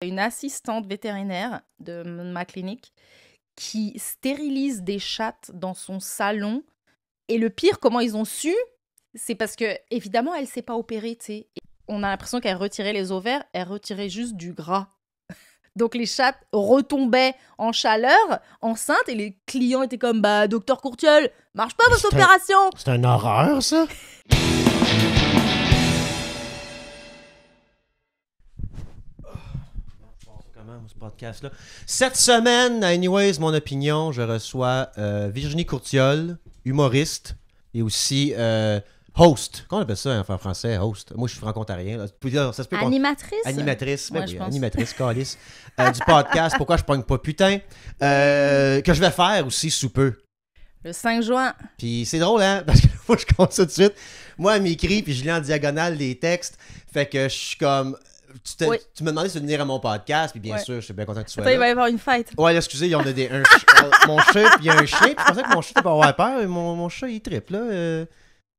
une assistante vétérinaire de ma clinique qui stérilise des chattes dans son salon. Et le pire, comment ils ont su, c'est parce que, évidemment, elle ne s'est pas opérée, tu sais. On a l'impression qu'elle retirait les ovaires, elle retirait juste du gras. Donc les chattes retombaient en chaleur, enceintes, et les clients étaient comme, bah, docteur Courtiol, marche pas votre opération. C'est une horreur, ça. Comment, ce podcast-là? Cette semaine, anyways, mon opinion, je reçois Virginie Courtiol, humoriste, et aussi host. Comment on appelle ça en français, host? Moi, je suis franco-ontarien. Ça se peut Animatrice? Animatrice, Ouais, ben je oui, pense. animatrice, calice, du podcast Pourquoi je pogne pas putain, que je vais faire aussi sous peu. Le 5 juin. Puis c'est drôle, hein, parce que faut que je compte ça tout de suite. Moi, elle m'écrit, puis je lis en diagonale des textes. Fait que je suis comme... Oui. Tu m'as demandé de venir à mon podcast, puis bien Ouais. sûr, je suis bien content que tu sois Attends, il là. va y avoir une fight. Ouais, là, excusez, il y en a mon chat, puis il y a un chien. Puis je pensais que mon chat n'était pas avoir peur. Mais mon chat, il trippe, là.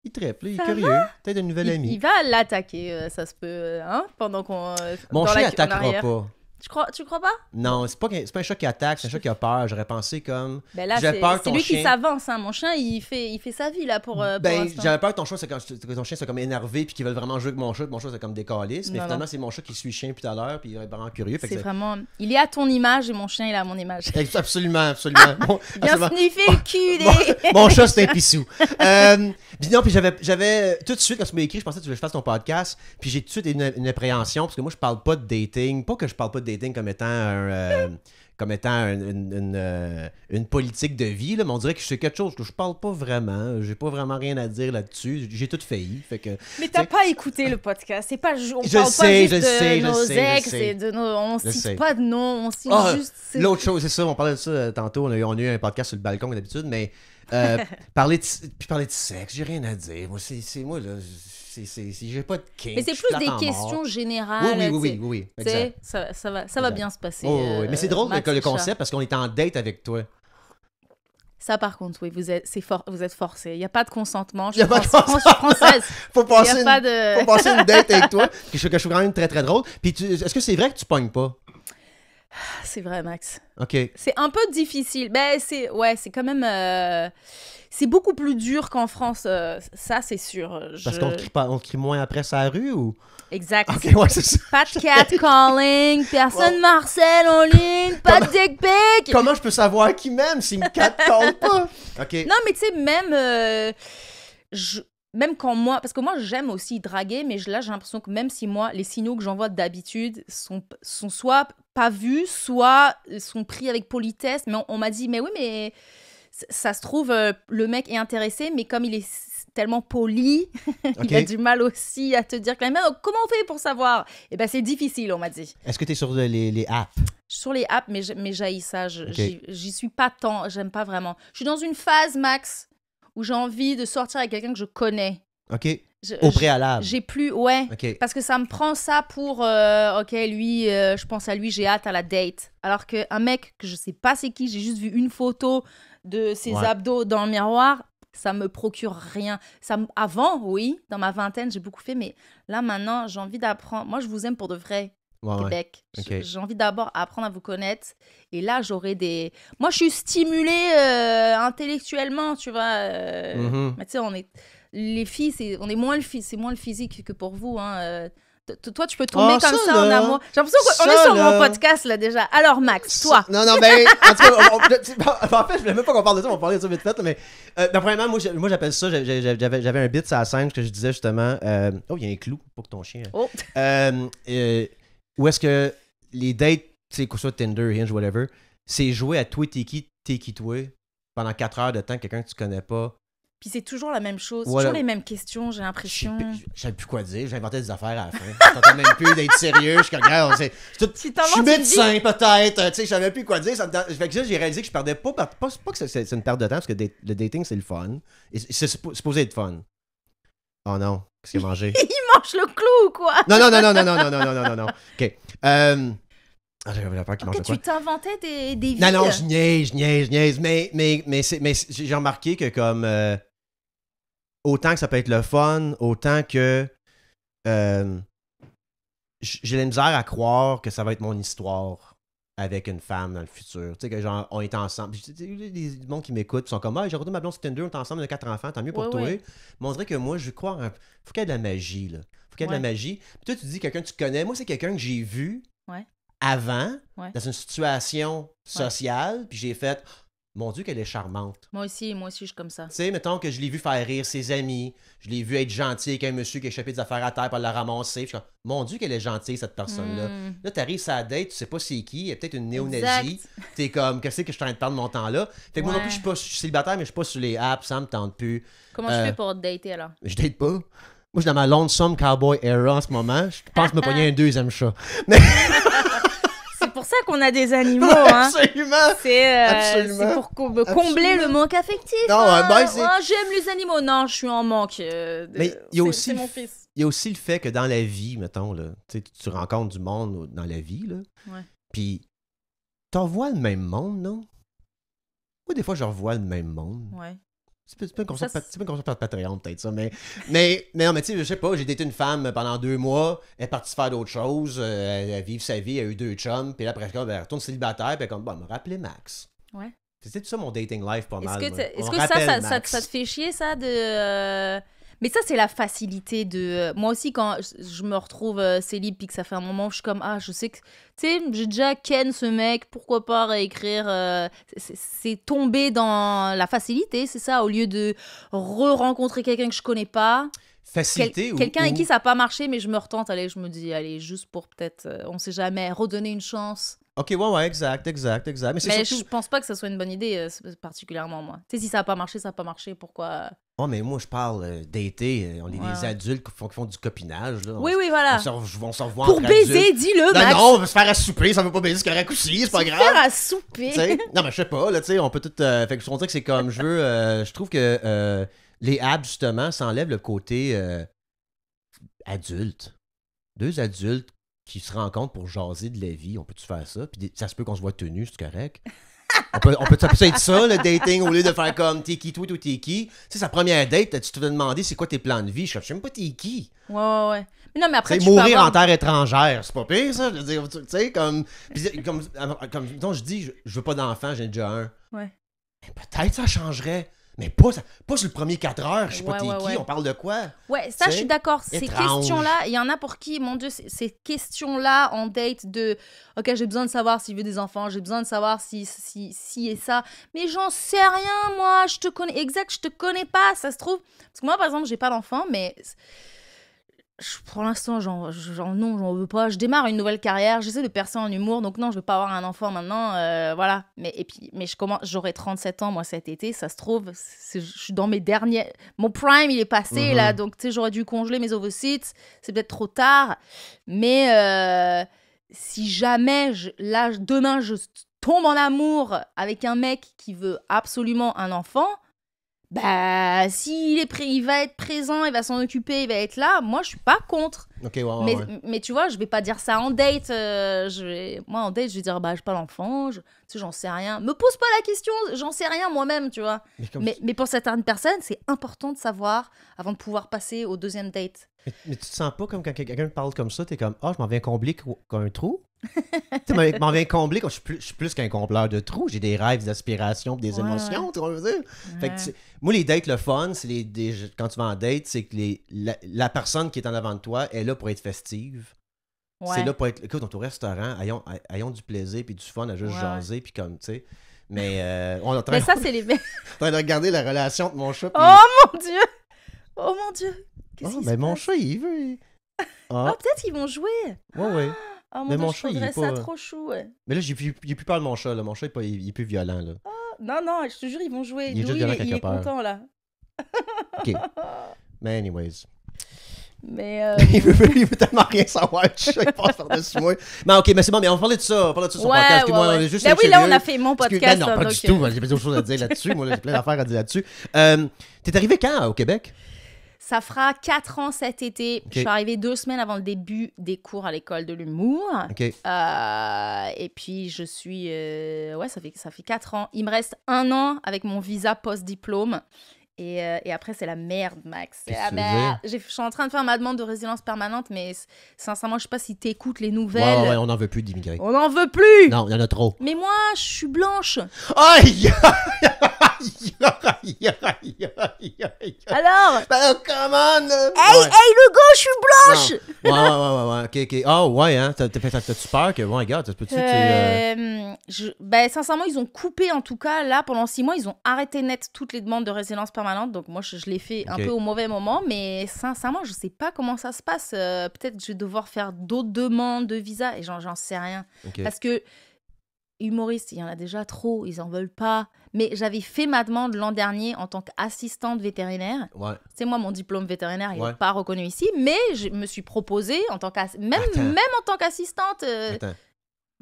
Il trippe, là. Il est Ça curieux. Peut-être une nouvelle amie. Il va l'attaquer, ça se peut, hein, pendant qu'on... Mon dans chien la- en attaquera arrière. pas. Tu crois pas? Non, c'est pas un chat qui attaque, c'est un chat qui a peur. J'aurais pensé comme... Ben là, J'ai peur que c'est ton lui chien... qui s'avance, hein. Mon chien, il fait sa vie, là, pour Ben, l'instant. j'avais peur que ton chien soit comme énervé puis qu'il veut vraiment jouer avec mon chat, que mon chat soit comme décaliste. Mais Non, finalement, non. c'est mon chat qui suit le chien depuis tout à l'heure, puis il est vraiment curieux. Fait que C'est vraiment... Il est à ton image et mon chien, il est à mon image. Absolument, absolument. Bon, Viens absolument. sniffer le cul des... Mon chat, c'est un pissou. Puis non, puis j'avais tout de suite, quand tu m'as écrit, je pensais que tu voulais que je fasse ton podcast, puis j'ai tout de suite une appréhension, parce que moi, je parle pas de dating. Pas que je parle pas de dating comme étant une politique de vie, là, mais on dirait que c'est quelque chose que je parle pas vraiment. J'ai pas vraiment rien à dire là-dessus. J'ai tout failli. Fait que, Mais t'as pas écouté le podcast. C'est pas... On Je parle sais, pas juste je de sais, je nos sais, je ex sais. et de nos... On Je sais. cite pas de nom, on cite Ah, juste... l'autre chose, c'est ça, on parlait de ça tantôt. On a eu un podcast sur le balcon comme d'habitude, mais parler de sexe, j'ai rien à dire. Moi, moi là, j'ai pas de kink. Mais c'est je suis plus plate des en questions mort. générales. Oui, Tu sais, exact. ça va Exact. bien se passer. Oh, oui. Mais c'est drôle Max le Richard. concept parce qu'on est en date avec toi. Ça, par contre, oui, vous êtes forcés. Il n'y a pas de consentement. Je Y a pas de suis française. Faut Il n'y passer, a pas de... faut passer une date avec toi. Que je trouve quand même très très drôle. Puis est-ce que c'est vrai que tu pognes pas? C'est vrai, Max. Ok. C'est un peu difficile. Ben, c'est quand même... C'est beaucoup plus dur qu'en France. Ça, c'est sûr. Parce qu'on te crie moins après sa rue ou? Exact. Ok, ouais, c'est ça. Pas de catcalling, personne Marcel en ligne, pas de dick pic. Comment je peux savoir qui m'aime s'il me catcall pas? Ok. Non, mais tu sais, même... Même quand moi... Parce que moi, j'aime aussi draguer, mais là, j'ai l'impression que même si moi, les signaux que j'envoie d'habitude sont soit pas vus, soit sont pris avec politesse. Mais on m'a dit, mais oui, mais ça se trouve, le mec est intéressé, mais comme il est tellement poli, il a du mal aussi à te dire quand même, comment on fait pour savoir? Eh ben, c'est difficile, on m'a dit. Est-ce que tu es sur les apps? Sur les apps, mais j'haïs ça. Ok. J'y suis pas tant, j'aime pas vraiment. Je suis dans une phase, Max, où j'ai envie de sortir avec quelqu'un que je connais. Ok. Au préalable. J'ai plus, ouais. Ok. Parce que ça me prend ça pour, ok, lui, je pense à lui, j'ai hâte à la date. Alors qu'un mec que je sais pas c'est qui, j'ai juste vu une photo de ses abdos dans le miroir, ça me procure rien. Avant, oui, dans ma vingtaine, j'ai beaucoup fait, mais là, maintenant, j'ai envie d'apprendre. Moi, je vous aime pour de vrai, Québec. Ok. J'ai envie d'abord apprendre à vous connaître. Et là, j'aurai des... Moi, je suis stimulée intellectuellement, tu vois. Mais tu sais, les filles, c'est moins le physique que pour vous, hein. Toi, tu peux tomber comme ça en amour. J'ai l'impression qu'on est sur mon podcast, là, déjà. Alors, Max, toi. Non, ben, en tout cas, en fait, je voulais même pas qu'on parle de ça, on va parler de ça vite fait, mais, premièrement, moi, j'appelle ça, j'avais un bit sur la scène que je disais justement, oh, il y a un clou pour que ton chien. Oh. Où est-ce que les dates, tu sais, que ce soit Tinder, Hinge, whatever, c'est jouer à toi, t'es qui, toi, pendant 4 heures de temps, quelqu'un que tu connais pas. Puis c'est toujours la même chose, Voilà. toujours les mêmes questions, j'ai l'impression. Je savais plus quoi dire, j'inventais des affaires à la fin. Je tentais même plus d'être sérieux, je suis comme, regarde, je suis médecin peut-être, tu sais, je savais plus quoi dire. Fait que là, j'ai réalisé que je perdais pas que c'est une perte de temps, parce que le dating, c'est le fun. Et c'est supposé être fun. Oh non, qu'est-ce qu'il a mangé? Il mange le clou ou quoi? Non. OK. J'avais peur qu'il mange Ok, quoi. tu t'inventais des vies. Non, je niaise. Mais j'ai remarqué que comme... autant que ça peut être le fun, autant que... j'ai la misère à croire que ça va être mon histoire avec une femme dans le futur. Tu sais, que genre, on est ensemble. Les gens qui m'écoutent sont comme, ah, j'ai rencontré ma blonde sur Tinder, on est ensemble, on a 4 enfants, tant mieux pour toi. Mais on dirait que moi, je crois, faut qu'il y ait de la magie, là. Faut qu'il y ait de la magie. Puis toi, tu dis quelqu'un que tu connais. Moi, c'est quelqu'un que j'ai vu avant, dans une situation sociale, puis j'ai fait, mon Dieu, qu'elle est charmante. Moi aussi, je suis comme ça. Tu sais, mettons que je l'ai vu faire rire ses amis, je l'ai vu être gentil avec un monsieur qui a échappé des affaires à terre pour la ramasser. Puis je suis comme, mon Dieu, qu'elle est gentille, cette personne-là. Là, t'arrives sur la date, tu sais pas c'est qui, il y a peut-être une néo-nazie. T'es comme, qu'est-ce que je suis en train de perdre mon temps là? Fait que moi non plus, je suis célibataire, mais je suis pas sur les apps, ça me tente plus. Comment je fais pour te dater alors? Je date pas. Moi, je suis dans ma lonesome cowboy era en ce moment. Je pense me pogner un deuxième chat. Mais... C'est pour ça qu'on a des animaux, hein. Absolument. C'est pour combler le manque affectif. Non, j'aime les animaux. Non, je suis en manque. Mais il y a aussi, c'est mon fils. Il y a aussi le fait que dans la vie, mettons, là, tu rencontres du monde dans la vie, là. Puis, t'en vois le même monde, non? Moi, des fois, je revois le même monde. Ouais. C'est pas un concept par Patreon, peut-être ça, mais non, mais tu sais, je sais pas, j'ai daté une femme pendant 2 mois, elle est partie faire d'autres choses, elle vit sa vie, elle a eu 2 chums, puis là, après, elle retourne célibataire, puis comme, bon, elle m'a rappelé Max. Ouais. C'était tout ça mon dating life pas mal. Est-ce que ça te fait chier, ça, de... Mais ça, c'est la facilité de... Moi aussi, quand je me retrouve célib puis que ça fait un moment, je suis comme, je sais que... Tu sais, j'ai déjà ken ce mec, pourquoi pas réécrire... C'est tomber dans la facilité, c'est ça, au lieu de re-rencontrer quelqu'un que je connais pas. Facilité quelqu'un avec qui ça n'a pas marché, mais je me retente, allez, je me dis, allez, juste pour peut-être, on sait jamais, redonner une chance. Ok, ouais, exact. Mais je pense pas que ça soit une bonne idée, particulièrement, moi. Tu sais, si ça n'a pas marché, ça n'a pas marché, pourquoi... Oh, mais moi, je parle dater. On est des adultes qui font du copinage. Là. Oui, voilà. On se revoit pour baiser, adultes. dis-le, Max. Non, on va se faire à souper. Ça veut pas baiser, c'est correct aussi. C'est pas grave. faire à souper. T'sais? Non, mais je sais pas. Là, on peut tout... fait que je trouve que c'est comme je veux... je trouve que les apps, justement, ça enlève le côté adulte. 2 adultes qui se rencontrent pour jaser de la vie. On peut-tu faire ça? Puis ça se peut qu'on se voit tenus, c'est correct? On peut ça être ça, le dating, au lieu de faire comme t'es qui, toi, t'es qui. Tu sais, sa première date, tu te fais demander c'est quoi tes plans de vie. Je sais même pas t'es qui. Ouais. Mais non, mais après, mourir en terre étrangère, c'est pas pire, ça. Je veux dire, tu sais, comme donc je dis, je veux pas d'enfant, j'en ai déjà un. Ouais. Mais peut-être ça changerait. Mais pas sur le premier 4 heures, je sais pas t'es qui, on parle de quoi? Ouais, ça, je suis d'accord. Ces questions-là, il y en a pour qui, mon Dieu, ces questions-là en date de « Ok, j'ai besoin de savoir s'il veut des enfants, j'ai besoin de savoir si et ça. » Mais j'en sais rien, moi, je te connais pas, ça se trouve. Parce que moi, par exemple, j'ai pas d'enfant, mais... Pour l'instant, j'en veux pas. Je démarre une nouvelle carrière, j'essaie de percer en humour, donc non, je veux pas avoir un enfant maintenant, voilà. Mais j'aurai 37 ans, moi, cet été, ça se trouve, je suis dans mes derniers... Mon prime, il est passé, là, donc, tu sais, j'aurais dû congeler mes ovocytes, c'est peut-être trop tard, mais si jamais, demain, je tombe en amour avec un mec qui veut absolument un enfant... Bah, s'il il va être présent, il va s'en occuper, il va être là, moi je suis pas contre. Okay, mais tu vois, je vais pas dire ça en date. Moi en date, je vais dire bah j'ai pas l'enfant, tu sais, j'en sais rien. Me pose pas la question, j'en sais rien moi-même, tu vois. Mais pour certaines personnes, c'est important de savoir avant de pouvoir passer au deuxième date. Mais tu te sens pas comme quand quelqu'un te parle comme ça, t'es comme je m'en viens combler qu'un trou. Tu m'en viens combler quand je suis plus qu'un combleur de trous, j'ai des rêves, des aspirations, des émotions, tu vois ce que je veux dire? Fait que moi les dates le fun, c'est quand tu vas en date, c'est que la personne qui est en avant de toi est là pour être festive. C'est là pour être écoute, on est au restaurant, ayons du plaisir puis du fun à juste jaser puis comme tu sais. Mais on est en train ça c'est les en train de regarder la relation de mon chat. Oh mon dieu. Oh mon dieu. Mais mon chat il veut. Peut-être qu'ils vont jouer. Ouais. Oh mais mon mon Dieu, chat, il est ça pas... trop chou, Mais là, j'ai plus peur de mon chat, là. Mon chat, il est plus violent, là. Non, je te jure, ils vont jouer. Il est juste violent il est content, là. OK. Mais anyways. Mais il veut tellement rien savoir, le chat, il passe par-dessus moi. Mais OK, mais c'est bon, mais on va parler de ça. On parle de ça sur le podcast. Moi, on est juste là, on a fait mon podcast. Non, pas du tout. J'ai pas d'autres choses à dire là-dessus. Moi, j'ai plein d'affaires à dire là-dessus. T'es arrivé quand, au Québec? Ça fera 4 ans cet été. Okay. Je suis arrivée 2 semaines avant le début des cours à l'école de l'humour. Okay. Et puis, je suis... ça fait 4 ans. Il me reste 1 an avec mon visa post-diplôme. Et après, c'est la merde, Max. C'est Qu'est-ce la que tu veux merde. dire? Je suis en train de faire ma demande de résidence permanente, mais sincèrement, je sais pas si t'écoutes les nouvelles. Ouais, on n'en veut plus d'immigrés. On n'en veut plus! Non, il y en a trop. Mais moi, je suis blanche. Aïe! Alors? Ben, come on! Hey, le gars, je suis blanche! Ouais. Ok. Oh, ouais, hein? T'as-tu peur que. Ouais, regarde, peux-tu Ben, sincèrement, ils ont coupé, en tout cas, là, pendant 6 mois, ils ont arrêté net toutes les demandes de résidence permanente. Donc, moi, je l'ai fait un peu au mauvais moment. Mais sincèrement, je sais pas comment ça se passe. Peut-être que je vais devoir faire d'autres demandes de visa. Et j'en sais rien. Okay. Parce que humoristes, il y en a déjà trop. Ils en veulent pas. Mais j'avais fait ma demande l'an dernier en tant qu'assistante vétérinaire. Ouais. C'est moi, mon diplôme vétérinaire, il n'est Ouais. pas reconnu ici. Mais je me suis proposée en tant même en tant qu'assistante. Attends.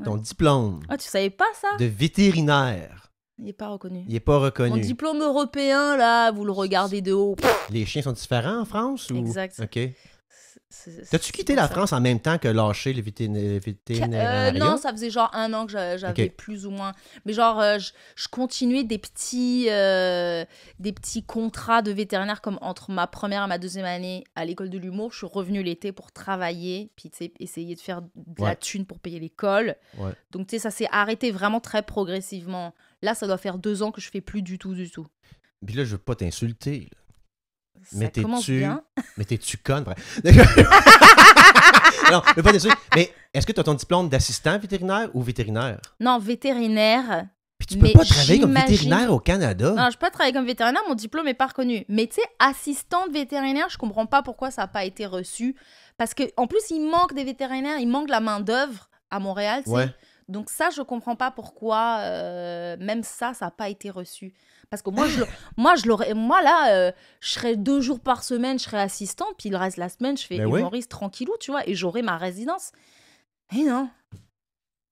Ton diplôme Ah, tu savais pas ça? de vétérinaire, Il n'est pas reconnu. il est pas reconnu. Mon diplôme européen, là, vous le regardez de haut. Les chiens sont différents en France ou... Exact. OK. T'as-tu quitté la France en même temps que lâché le vétérinaire? Non, ça faisait genre 1 an que j'avais plus ou moins. Mais genre, je continuais des petits contrats de vétérinaire comme entre ma première et ma deuxième année à l'école de l'humour. Je suis revenue l'été pour travailler, puis tu sais, essayer de faire de la thune pour payer l'école. Ouais. Donc tu sais, ça s'est arrêté vraiment très progressivement. Là, ça doit faire 2 ans que je fais plus du tout. Puis là, je veux pas t'insulter, là. Ça commence bien. Mais t'es-tu conne, vrai? Non, je veux pas t'insulter. Mais est-ce que tu as ton diplôme d'assistant vétérinaire ou vétérinaire? Non, vétérinaire. Puis tu peux pas travailler comme vétérinaire au Canada? Non, je peux pas travailler comme vétérinaire, mon diplôme n'est pas reconnu. Mais tu sais, assistante vétérinaire, je comprends pas pourquoi ça n'a pas été reçu. Parce qu'en plus, il manque des vétérinaires, il manque la main-d'œuvre à Montréal, tu sais. Ouais. Donc ça, je comprends pas pourquoi même ça n'a pas été reçu. Parce que moi, je serais 2 jours par semaine, je serais assistante, puis le reste de la semaine, je fais humoriste tranquillou, tu vois, et j'aurai ma résidence. Et non.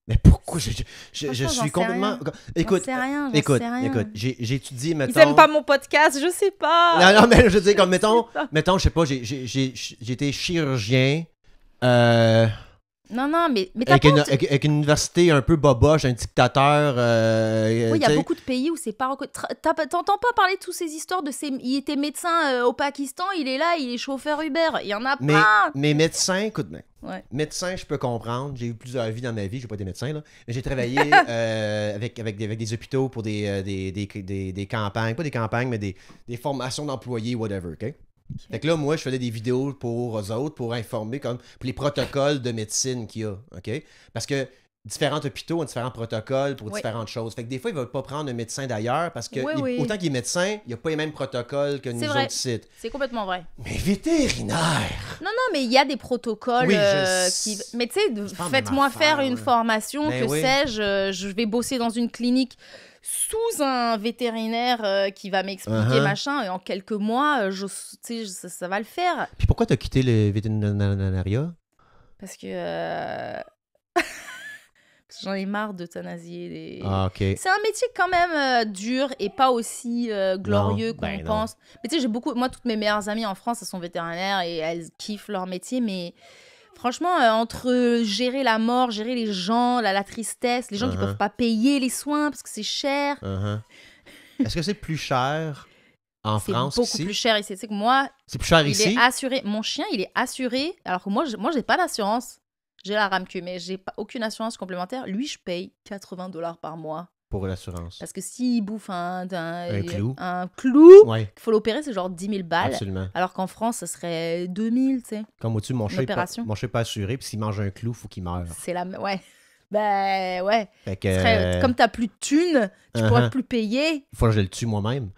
Mais pourquoi je suis complètement... Écoute, j'ai étudié, mettons... Ils aiment pas mon podcast, je sais pas. Non, mais je veux dire, comme, mettons, je sais pas, j'ai été chirurgien... Non, mais avec une université un peu boboche, un dictateur... oui, il y a beaucoup de pays où c'est pas reconnu. T'entends pas parler de toutes ces histoires de il était médecin au Pakistan, il est là, il est chauffeur Uber. Il y en a plein. Mais médecin, écoute bien. Ouais. Médecin, je peux comprendre. J'ai eu plusieurs vies dans ma vie. J'ai pas été médecin, là. Mais j'ai travaillé avec des hôpitaux pour des campagnes. Pas des campagnes, mais des formations d'employés, whatever, OK? Fait que là, moi, je faisais des vidéos pour eux autres, pour informer, pour les protocoles de médecine qu'il y a, OK? Parce que différents hôpitaux ont différents protocoles pour différentes choses. Fait que des fois, ils ne veulent pas prendre un médecin d'ailleurs parce que autant qu'il est médecin, il n'y a pas les mêmes protocoles que nous autres sites. C'est complètement vrai. Mais vétérinaire! Non, mais il y a des protocoles qui... Mais tu sais, faites-moi faire une formation, sais-je, je vais bosser dans une clinique sous un vétérinaire qui va m'expliquer machin, et en quelques mois, ça va le faire. Puis pourquoi t'as quitté le vétérinaire? Parce que... J'en ai marre d'euthanasier. Ah, OK. C'est un métier quand même dur et pas aussi glorieux qu'on pense. Mais tu sais, moi, toutes mes meilleures amies en France, elles sont vétérinaires et elles kiffent leur métier, mais... Franchement, entre gérer la mort, gérer les gens, la tristesse, les gens qui peuvent pas payer les soins parce que c'est cher. Est-ce que c'est plus cher en France qu'ici? C'est beaucoup plus cher ici. Tu sais que moi, c'est plus cher ici? Il est assuré. Mon chien, il est assuré. Alors que moi, j'ai pas d'assurance. J'ai la RAMQ, mais j'ai aucune assurance complémentaire. Lui, je paye $80 par mois. Pour l'assurance. Parce que s'il bouffe un clou, il faut l'opérer, c'est genre 10 000 balles. Absolument. Alors qu'en France, ça serait 2 000, tu sais. Comme au-dessus, mon chat n'est pas assuré, puis s'il mange un clou, il faut qu'il meure. C'est la... Ouais. Ben, ouais. Fait que... Comme t'as plus de thunes, tu pourras plus payer. Il faut que je le tue moi-même.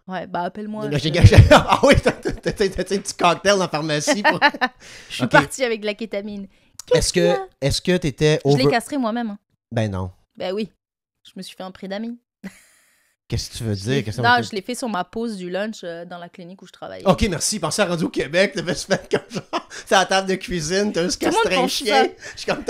Ouais, bah appelle-moi. Ah oui, t'as un petit cocktail dans la pharmacie. Je suis partie avec de la kétamine. Est-ce que t'étais Je l'ai castré moi-même. Hein. Ben non. Ben oui. Je me suis fait un prix d'amis. Qu'est-ce que tu veux dire? Je l'ai fait sur ma pause du lunch dans la clinique où je travaillais. OK, merci. Pensez à rendu au Québec, t'avais se fait comme genre, c'est à la table de cuisine, t'as juste castré un chien. Je suis comme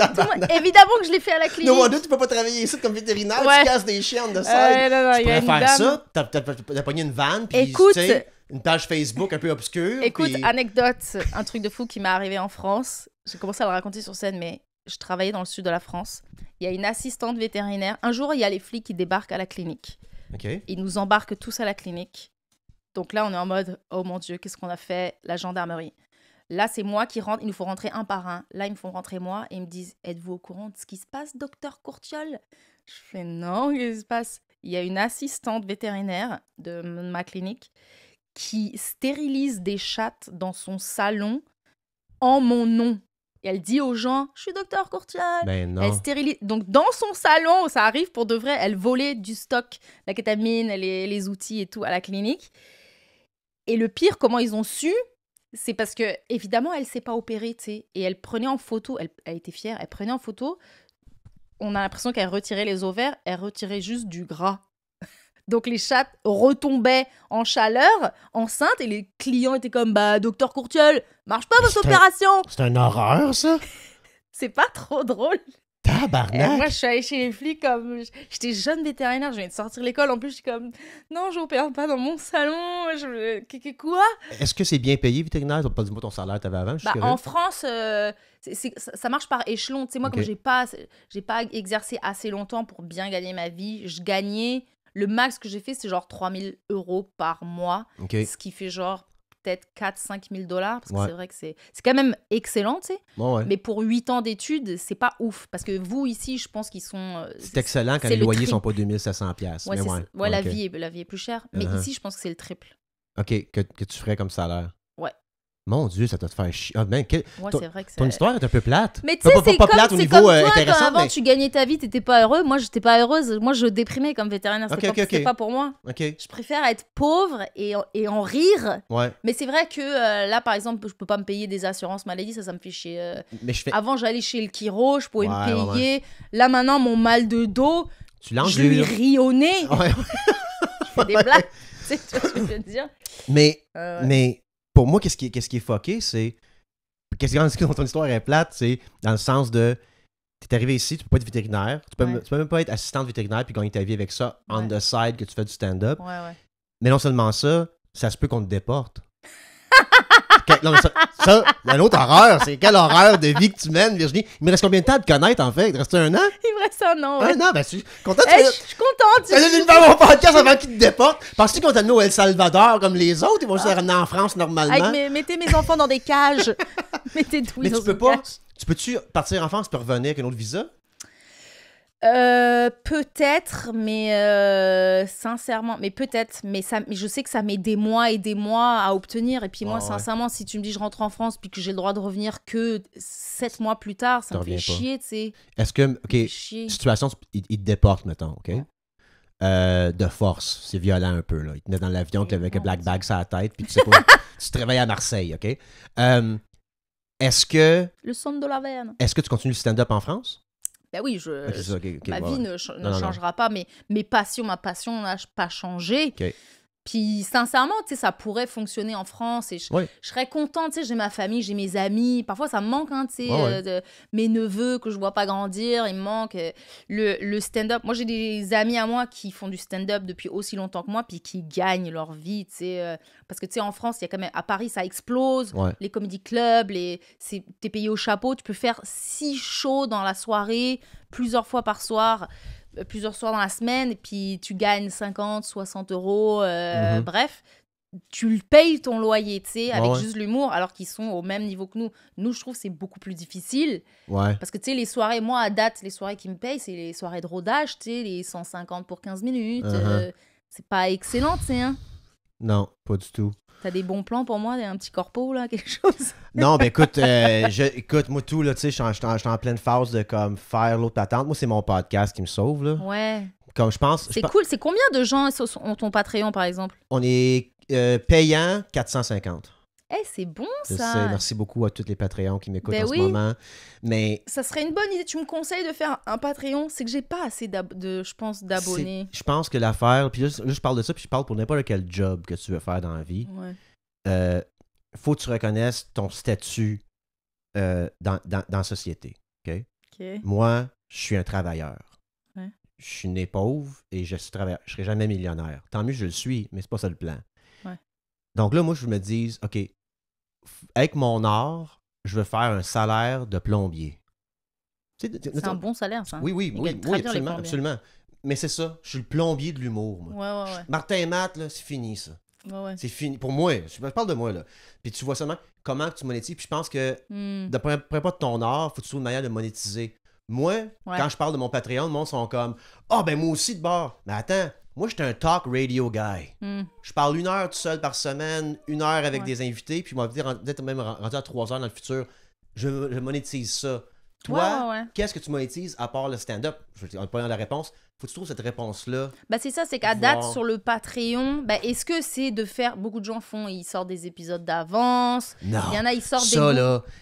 évidemment que je l'ai fait à la clinique. Non, tu peux pas travailler ici comme vétérinaire, tu casses des chiens de side. Non, tu pourrais faire ça, t'as pogné une vanne, puis une page Facebook un peu obscure. Écoute, anecdote, un truc de fou qui m'est arrivé en France. J'ai commencé à le raconter sur scène, mais je travaillais dans le sud de la France. Il y a une assistante vétérinaire. Un jour, il y a les flics qui débarquent à la clinique. Okay. Ils nous embarquent tous à la clinique. Donc là, on est en mode, oh mon Dieu, qu'est-ce qu'on a fait? La gendarmerie. Là, c'est moi qui rentre. Il nous faut rentrer un par un. Là, ils me font rentrer moi et ils me disent, êtes-vous au courant de ce qui se passe, docteur Courtiol? Je fais, non, qu'est-ce qui se passe? Il y a une assistante vétérinaire de ma clinique qui stérilise des chattes dans son salon en mon nom. Et elle dit aux gens, je suis docteur Courtiol. Ben non. Elle stérilise. Donc, dans son salon, ça arrive pour de vrai, elle volait du stock, la kétamine, les outils et tout à la clinique. Et le pire, comment ils ont su, c'est parce que, évidemment, elle ne s'est pas opérée, tu sais. Et elle prenait en photo, elle était fière, elle prenait en photo. On a l'impression qu'elle retirait les ovaires, elle retirait juste du gras. Donc les chattes retombaient en chaleur, enceintes, et les clients étaient comme, bah, docteur Courtiol, marche pas votre opération. C'est une horreur, ça. C'est pas trop drôle. Tabarnak. Moi, je suis allée chez les flics comme... J'étais jeune vétérinaire, je viens de sortir de l'école. En plus, je suis comme... Non, je n'opère pas dans mon salon. Quoi? Est-ce que c'est bien payé, vétérinaire? Pas dis-moi ton salaire que t'avais avant. En France, ça marche par échelon. Tu sais, moi, comme j'ai pas exercé assez longtemps pour bien gagner ma vie, je gagnais... Le max que j'ai fait, c'est genre 3 000 € par mois. Ce qui fait genre... peut-être 4-5 000 $, parce que c'est vrai que c'est quand même excellent, tu sais. Ouais. Mais pour 8 ans d'études, c'est pas ouf. Parce que vous, ici, je pense qu'ils sont... c'est excellent quand les loyers sont pas 2700 $. Ouais, la vie est plus chère. Mais ici, je pense que c'est le triple. OK, que tu ferais comme salaire. Ouais. Mon Dieu, ça doit te faire chier. Ouais, c'est vrai que ton histoire est un peu plate. Mais tu sais, c'est comme toi, intéressant, quand avant tu gagnais ta vie, t'étais pas heureux. Moi, j'étais pas heureuse. Moi, je déprimais comme vétérinaire. C'était pas pour moi. Je préfère être pauvre et en rire. Ouais. Mais c'est vrai que là, par exemple, je peux pas me payer des assurances maladie. Ça me fait chier. Avant, j'allais chez le chiro, je pouvais me payer. Ouais. Là, maintenant, mon mal de dos, je lui ris au nez. Ouais. Je fais des blagues. Tu vois ce que je veux dire? Mais pour moi, qu'est-ce qui est fucké, c'est... Qu'est-ce que ton histoire est plate, c'est dans le sens de... T'es arrivé ici, tu peux pas être vétérinaire, tu peux même pas être assistante vétérinaire puis gagner ta vie avec ça, on the side, que tu fais du stand-up. Ouais. Mais non seulement ça se peut qu'on te déporte. Non, mais ça, une autre horreur, c'est quelle horreur de vie que tu mènes, Virginie. Il me reste combien de temps à te connaître, en fait? Il te reste 1 an? Il me reste 1 an, ouais. 1 an, ben, je suis contente. Je suis contente. Tu viens de faire mon podcast avant qu'ils te déportent. Penses-tu qu'on t'a amené au El Salvador comme les autres? Ils vont juste les ramener en France normalement. Mettez mes enfants dans des cages. Mettez tout dans une cage. Tu peux-tu partir en France et revenir avec un autre visa? Peut-être, mais sincèrement, mais je sais que ça met des mois et des mois à obtenir. Et puis moi, sincèrement, si tu me dis je rentre en France puis que j'ai le droit de revenir que 7 mois plus tard, ça me fait chier, tu sais. Est-ce que, situation, ils te déportent, mettons, OK? De force, c'est violent un peu, là. Ils te mettent dans l'avion avec un black bag sur la tête puis tu sais pas, tu te réveilles à Marseille, OK? Est-ce que... Le son de la veine. Est-ce que tu continues le stand-up en France? Ben oui, ma vie ne changera pas, mais ma passion n'a pas changé. Puis sincèrement, tu sais, ça pourrait fonctionner en France et je serais contente, tu sais, j'ai ma famille, j'ai mes amis. Parfois, ça me manque, hein, tu sais, mes neveux que je vois pas grandir, il me manque le stand-up. Moi, j'ai des amis à moi qui font du stand-up depuis aussi longtemps que moi puis qui gagnent leur vie, tu sais. Parce que, tu sais, en France, il y a quand même... À Paris, ça explose. Les comédie clubs, t'es payé au chapeau. Tu peux faire 6 shows dans la soirée, plusieurs fois par soir, plusieurs soirs dans la semaine, et puis tu gagnes 50, 60 €. Bref, tu payes ton loyer, tu sais, avec juste l'humour, alors qu'ils sont au même niveau que nous. Nous, je trouve que c'est beaucoup plus difficile. Parce que, tu sais, les soirées, moi, à date, les soirées qui me payent, c'est les soirées de rodage, tu sais, les 150 pour 15 minutes. C'est pas excellent, tu sais, hein. Non, pas du tout. T'as des bons plans pour moi, un petit corpo, là, quelque chose? Non, ben écoute, moi tout, là, tu sais, je suis en pleine phase de comme faire l'autre patente. Moi, c'est mon podcast qui me sauve, là. Ouais. Comme je pense... C'est cool. C'est combien de gens ont ton Patreon, par exemple? On est payant 450. C'est bon, ça. Je sais, merci beaucoup à tous les Patreons qui m'écoutent ce moment. Mais... Ça serait une bonne idée. Tu me conseilles de faire un Patreon? C'est que j'ai pas assez, je pense, d'abonnés. Je pense que l'affaire... Puis là, je parle de ça, puis je parle pour n'importe quel job que tu veux faire dans la vie. Faut que tu reconnaisses ton statut dans la société. OK? Moi, je suis un travailleur. Je suis né pauvre et je suis travailleur. Je serai jamais millionnaire. Tant mieux, je le suis, mais c'est pas ça le plan. Donc là, moi, je me dis, OK, avec mon art, je veux faire un salaire de plombier. C'est un bon salaire, ça. Oui, absolument. Mais c'est ça, je suis le plombier de l'humour. Moi. Martin et Matt, là, c'est fini, ça. Ouais. C'est fini. Pour moi, je parle de moi, là. Puis tu vois seulement comment tu monétises. Puis je pense que, de peu importe ton art, faut que tu trouves une manière de monétiser. Moi, quand je parle de mon Patreon, le monde sont comme « Ah, ben moi aussi de bord. » Mais attends, moi, j'étais un talk radio guy. Je parle 1 heure tout seul par semaine, 1 heure avec des invités, puis moi, peut-être même rendu à 3 heures dans le futur. Je monétise ça. Toi, qu'est-ce que tu monétises à part le stand-up? On n'a pas la réponse. Faut que tu trouves cette réponse-là. Bah c'est ça, c'est qu'à date, sur le Patreon, bah, est-ce que c'est de faire... Beaucoup de gens font, ils sortent des épisodes d'avance. Non. Il y en a, ils sortent ça, des...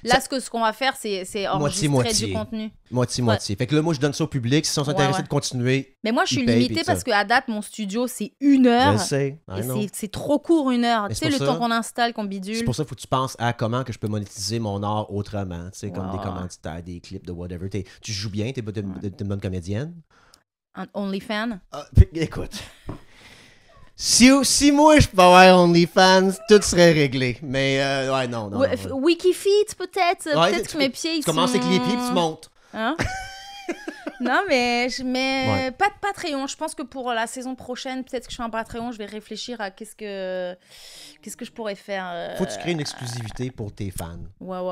Là, ce qu'on va faire, c'est enregistrer du contenu. Moitié. Fait que là, moi, je donne ça au public. Si ils sont intéressés de continuer, mais moi, je suis limitée parce qu'à date, mon studio, c'est 1 heure. Je sais. Et c'est trop court, 1 heure. Tu sais, le temps qu'on installe, qu'on bidule. C'est pour ça qu'il faut que tu penses à comment que je peux monétiser mon art autrement. Tu sais, comme des commanditaires, des clips, de whatever. Tu joues bien, t'es une bonne comédienne. Un OnlyFans? Écoute. Si moi je peux avoir OnlyFans, tout serait réglé. Mais non. Wikifeet peut-être. Peut-être que mes pieds ils tu commences avec les pieds et tu montes. Hein? Non, mais pas de Patreon. Je pense que pour la saison prochaine, peut-être que je fais un Patreon, je vais réfléchir à qu'est-ce que je pourrais faire. Faut que tu crées une exclusivité pour tes fans.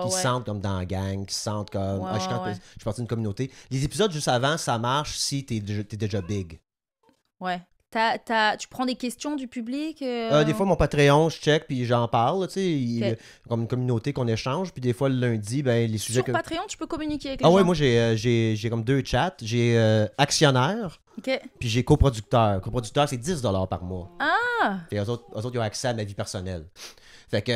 Qui se sentent comme dans la gang, qui se sentent comme... je suis partie d'une communauté. Les épisodes juste avant, ça marche si t'es déjà big. Ouais. Tu prends des questions du public? Des fois, mon Patreon, je check puis j'en parle. Comme une communauté qu'on échange. Puis des fois, le lundi, ben, les sujets... Sur Patreon, tu peux communiquer avec les gens? Ah ouais, moi, j'ai comme 2 chats. J'ai actionnaire, puis j'ai coproducteur. Coproducteur, c'est 10 $ par mois. Ah! Puis eux autres, ils ont accès à ma vie personnelle. Fait que,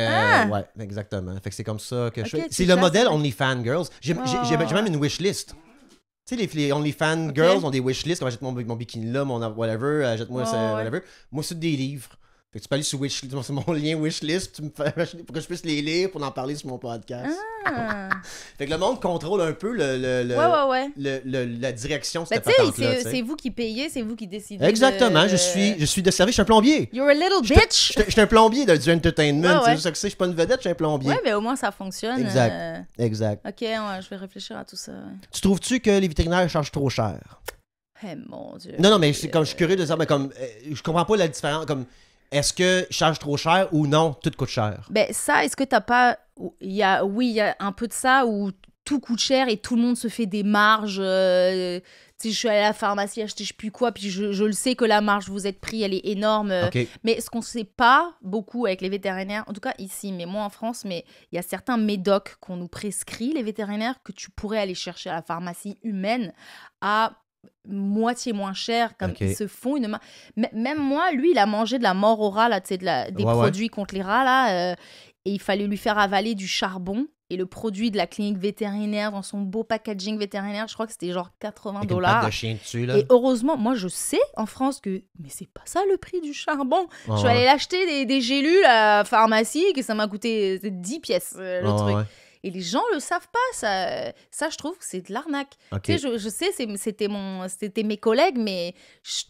ouais, exactement. Fait que c'est comme ça que je fais. C'est le modèle OnlyFans Girls. J'ai même une wishlist. Tu sais, les OnlyFans Girls ont des wishlists, comme achète mon bikini là, mon whatever, achète-moi ça, whatever. Moi, c'est des livres. Fait que tu peux aller sur Wishlist, c'est mon lien Wishlist, tu me fais pour que je puisse les lire pour en parler sur mon podcast. Fait que le monde contrôle un peu la direction de cette patente-là. C'est vous qui payez, c'est vous qui décidez. Exactement, je suis de service, je suis un plombier. You're a little bitch! Je suis un plombier du entertainment, c'est juste ça que je suis pas une vedette, je suis un plombier. Ouais, mais au moins ça fonctionne. Exact. Ok, je vais réfléchir à tout ça. Tu trouves-tu que les vétérinaires chargent trop cher? Eh mon Dieu. Non, mais comme je suis curieux de dire, mais comme je comprends pas la différence, comme... Est-ce que je charge trop cher ou non, tout coûte cher? Ben ça, est-ce que t'as pas... il y a un peu de ça où tout coûte cher et tout le monde se fait des marges. Tu sais, je suis allée à la pharmacie acheter je sais plus quoi, puis je le sais que la marge vous êtes pris, elle est énorme. Mais ce qu'on sait pas beaucoup avec les vétérinaires, en tout cas ici, mais moi en France, mais il y a certains médocs qu'on nous prescrit, les vétérinaires, que tu pourrais aller chercher à la pharmacie humaine à... moitié moins cher, comme ils se font une main. Même moi, lui, il a mangé de la mort au rat, là, des produits contre les rats, là, et il fallait lui faire avaler du charbon. Et le produit de la clinique vétérinaire, dans son beau packaging vétérinaire, je crois que c'était genre 80 $. Avec une patte de chien dessus, là. Et heureusement, moi, je sais en France que... Mais c'est pas ça le prix du charbon. Je suis allée l'acheter des gélules à la pharmacie, que ça m'a coûté 10 pièces, le truc. Ouais. Et les gens le savent pas, ça je trouve que c'est de l'arnaque. Tu sais, je sais, c'était mes collègues, mais tu